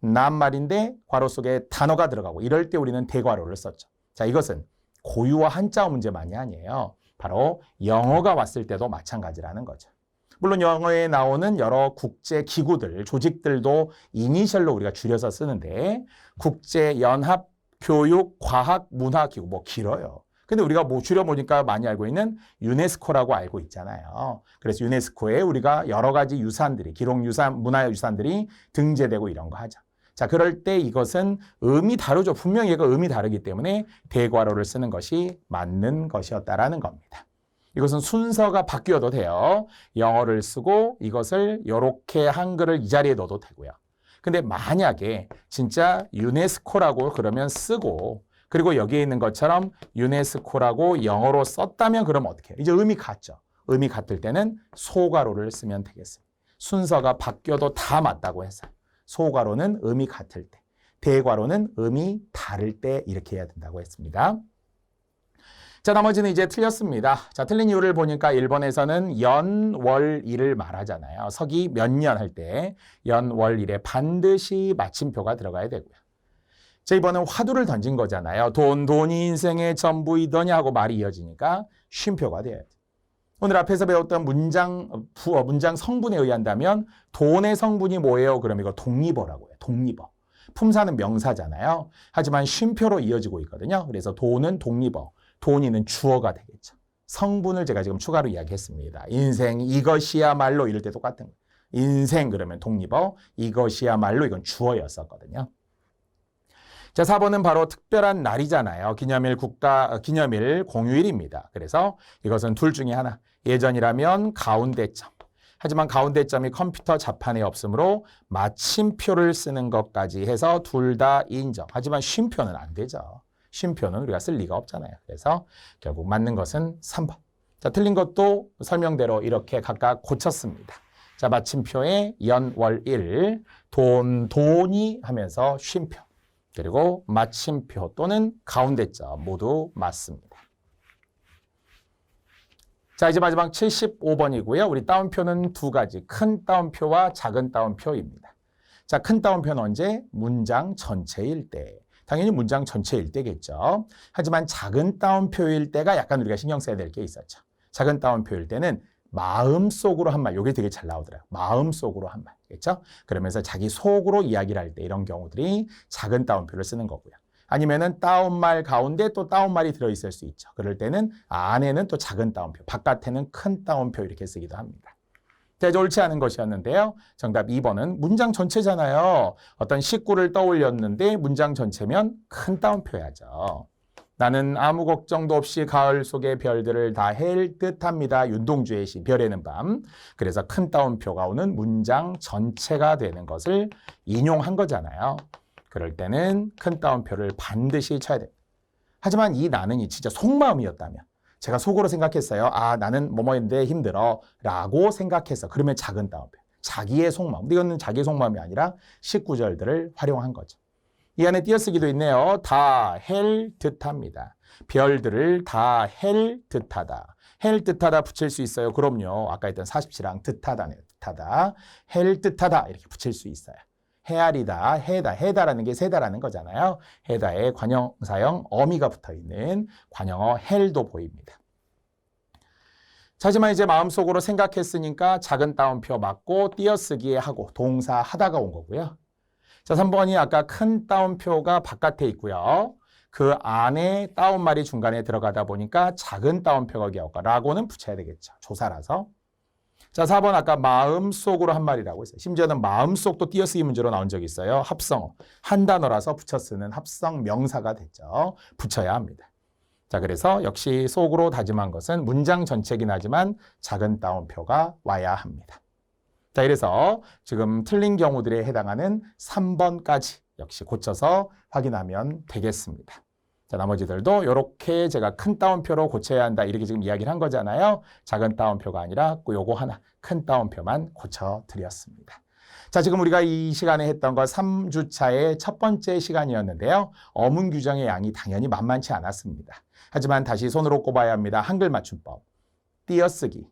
낱말인데 괄호 속에 단어가 들어가고, 이럴 때 우리는 대괄호를 썼죠. 자, 이것은 고유어 한자어 문제만이 아니에요. 바로 영어가 왔을 때도 마찬가지라는 거죠. 물론 영어에 나오는 여러 국제 기구들, 조직들도 이니셜로 우리가 줄여서 쓰는데 국제 연합 교육 과학 문화 기구 뭐 길어요. 근데 우리가 뭐 줄여보니까 많이 알고 있는 유네스코라고 알고 있잖아요. 그래서 유네스코에 우리가 여러 가지 유산들이, 기록유산, 문화유산들이 등재되고 이런 거 하죠. 자, 그럴 때 이것은 음이 다르죠. 분명히 얘가 음이 다르기 때문에 대괄호를 쓰는 것이 맞는 것이었다라는 겁니다. 이것은 순서가 바뀌어도 돼요. 영어를 쓰고 이것을 이렇게 한글을 이 자리에 넣어도 되고요. 근데 만약에 진짜 유네스코라고 그러면 쓰고, 그리고 여기에 있는 것처럼 유네스코라고 영어로 썼다면 그러면 어떻게 해요? 이제 음이 같죠. 음이 같을 때는 소괄호를 쓰면 되겠습니다. 순서가 바뀌어도 다 맞다고 해서. 소괄호는 음이 같을 때, 대괄호는 음이 다를 때 이렇게 해야 된다고 했습니다. 자, 나머지는 이제 틀렸습니다. 자, 틀린 이유를 보니까 1번에서는 연, 월, 일을 말하잖아요. 서기 몇 년 할 때 연, 월, 일에 반드시 마침표가 들어가야 되고요. 자, 이번은 화두를 던진 거잖아요. 돈이 인생의 전부이더냐 하고 말이 이어지니까 쉼표가 돼야 돼요. 오늘 앞에서 배웠던 문장 성분에 의한다면 돈의 성분이 뭐예요? 그럼 이거 독립어라고 해요. 독립어. 품사는 명사잖아요. 하지만 쉼표로 이어지고 있거든요. 그래서 돈은 독립어, 돈이는 주어가 되겠죠. 성분을 제가 지금 추가로 이야기했습니다. 인생 이것이야말로 이럴 때 똑같은 거예요. 인생 그러면 독립어, 이것이야말로 이건 주어였었거든요. 자, 4번은 바로 특별한 날이잖아요. 기념일, 기념일, 공휴일입니다. 그래서 이것은 둘 중에 하나. 예전이라면 가운데점. 하지만 가운데점이 컴퓨터 자판에 없으므로 마침표를 쓰는 것까지 해서 둘 다 인정. 하지만 쉼표는 안 되죠. 쉼표는 우리가 쓸 리가 없잖아요. 그래서 결국 맞는 것은 3번. 자, 틀린 것도 설명대로 이렇게 각각 고쳤습니다. 자, 마침표에 연, 월, 일, 돈이 하면서 쉼표. 그리고 마침표 또는 가운데점 모두 맞습니다. 자, 이제 마지막 75번이고요. 우리 따옴표는 2가지, 큰 따옴표와 작은 따옴표입니다. 자, 큰 따옴표는 언제? 문장 전체일 때. 당연히 문장 전체일 때겠죠. 하지만 작은 따옴표일 때가 약간 우리가 신경 써야 될 게 있었죠. 작은 따옴표일 때는 마음속으로 한 말, 이게 되게 잘 나오더라고요. 마음속으로 한 말, 그렇죠? 그러면서 자기 속으로 이야기를 할 때 이런 경우들이 작은 따옴표를 쓰는 거고요. 아니면은 따옴말 가운데 또 따옴말이 들어있을 수 있죠. 그럴 때는 안에는 또 작은 따옴표, 바깥에는 큰 따옴표 이렇게 쓰기도 합니다. 대체 옳지 않은 것이었는데요. 정답 2번은 문장 전체잖아요. 어떤 식구를 떠올렸는데 문장 전체면 큰 따옴표야죠. 나는 아무 걱정도 없이 가을 속의 별들을 다 헬 듯합니다. 윤동주의 시 별에는 밤. 그래서 큰 따옴표가 오는 문장 전체가 되는 것을 인용한 거잖아요. 그럴 때는 큰 따옴표를 반드시 쳐야 됩니다. 하지만 이 나는이 진짜 속마음이었다면 제가 속으로 생각했어요. 아, 나는 뭐뭐인데 힘들어 라고 생각했어. 그러면 작은 따옴표. 자기의 속마음. 이거는 자기의 속마음이 아니라 19절들을 활용한 거죠. 이 안에 띄어쓰기도 있네요. 다 헬 듯합니다. 별들을 다 헬 듯하다. 헬 듯하다 붙일 수 있어요. 그럼요. 아까 했던 47항 듯하다네요. 듯하다. 헬 듯하다 이렇게 붙일 수 있어요. 헤아리다, 해다라는 게 세다라는 거잖아요. 해다에 관형사형 어미가 붙어있는 관형어 헬도 보입니다. 하지만 이제 마음속으로 생각했으니까 작은 따옴표 맞고 띄어쓰기에 하고 동사 하다가 온 거고요. 자, 3번이 아까 큰 따옴표가 바깥에 있고요. 그 안에 따옴말이 중간에 들어가다 보니까 작은 따옴표가 여기 라고는 붙여야 되겠죠. 조사라서. 자, 4번 아까 마음속으로 한 말이라고 했어요. 심지어는 마음속도 띄어쓰기 문제로 나온 적이 있어요. 합성어. 한 단어라서 붙여 쓰는 합성 명사가 됐죠. 붙여야 합니다. 자, 그래서 역시 속으로 다짐한 것은 문장 전체긴 하지만 작은 따옴표가 와야 합니다. 자, 이래서 지금 틀린 경우들에 해당하는 3번까지 역시 고쳐서 확인하면 되겠습니다. 자, 나머지들도 이렇게 제가 큰 따옴표로 고쳐야 한다 이렇게 지금 이야기를 한 거잖아요. 작은 따옴표가 아니라 요거 하나 큰 따옴표만 고쳐드렸습니다. 자, 지금 우리가 이 시간에 했던 거 3주차의 첫 번째 시간이었는데요. 어문 규정의 양이 당연히 만만치 않았습니다. 하지만 다시 손으로 꼽아야 합니다. 한글 맞춤법, 띄어쓰기,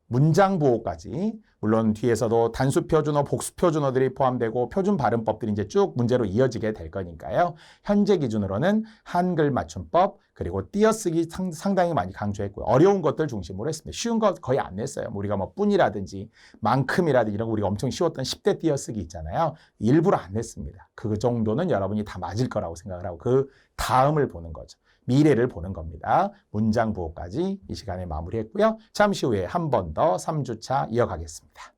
문장 부호까지 물론 뒤에서도 단수 표준어, 복수 표준어들이 포함되고 표준 발음법들이 이제 쭉 문제로 이어지게 될 거니까요. 현재 기준으로는 한글 맞춤법 그리고 띄어쓰기 상당히 많이 강조했고요. 어려운 것들 중심으로 했습니다. 쉬운 거 거의 안 냈어요. 우리가 뭐 뿐이라든지 만큼이라든지 이런 거 우리가 엄청 쉬웠던 10대 띄어쓰기 있잖아요. 일부러 안 냈습니다. 그 정도는 여러분이 다 맞을 거라고 생각을 하고 그 다음을 보는 거죠. 미래를 보는 겁니다. 문장 부호까지 이 시간에 마무리했고요. 잠시 후에 한 번 더 3주차 이어가겠습니다.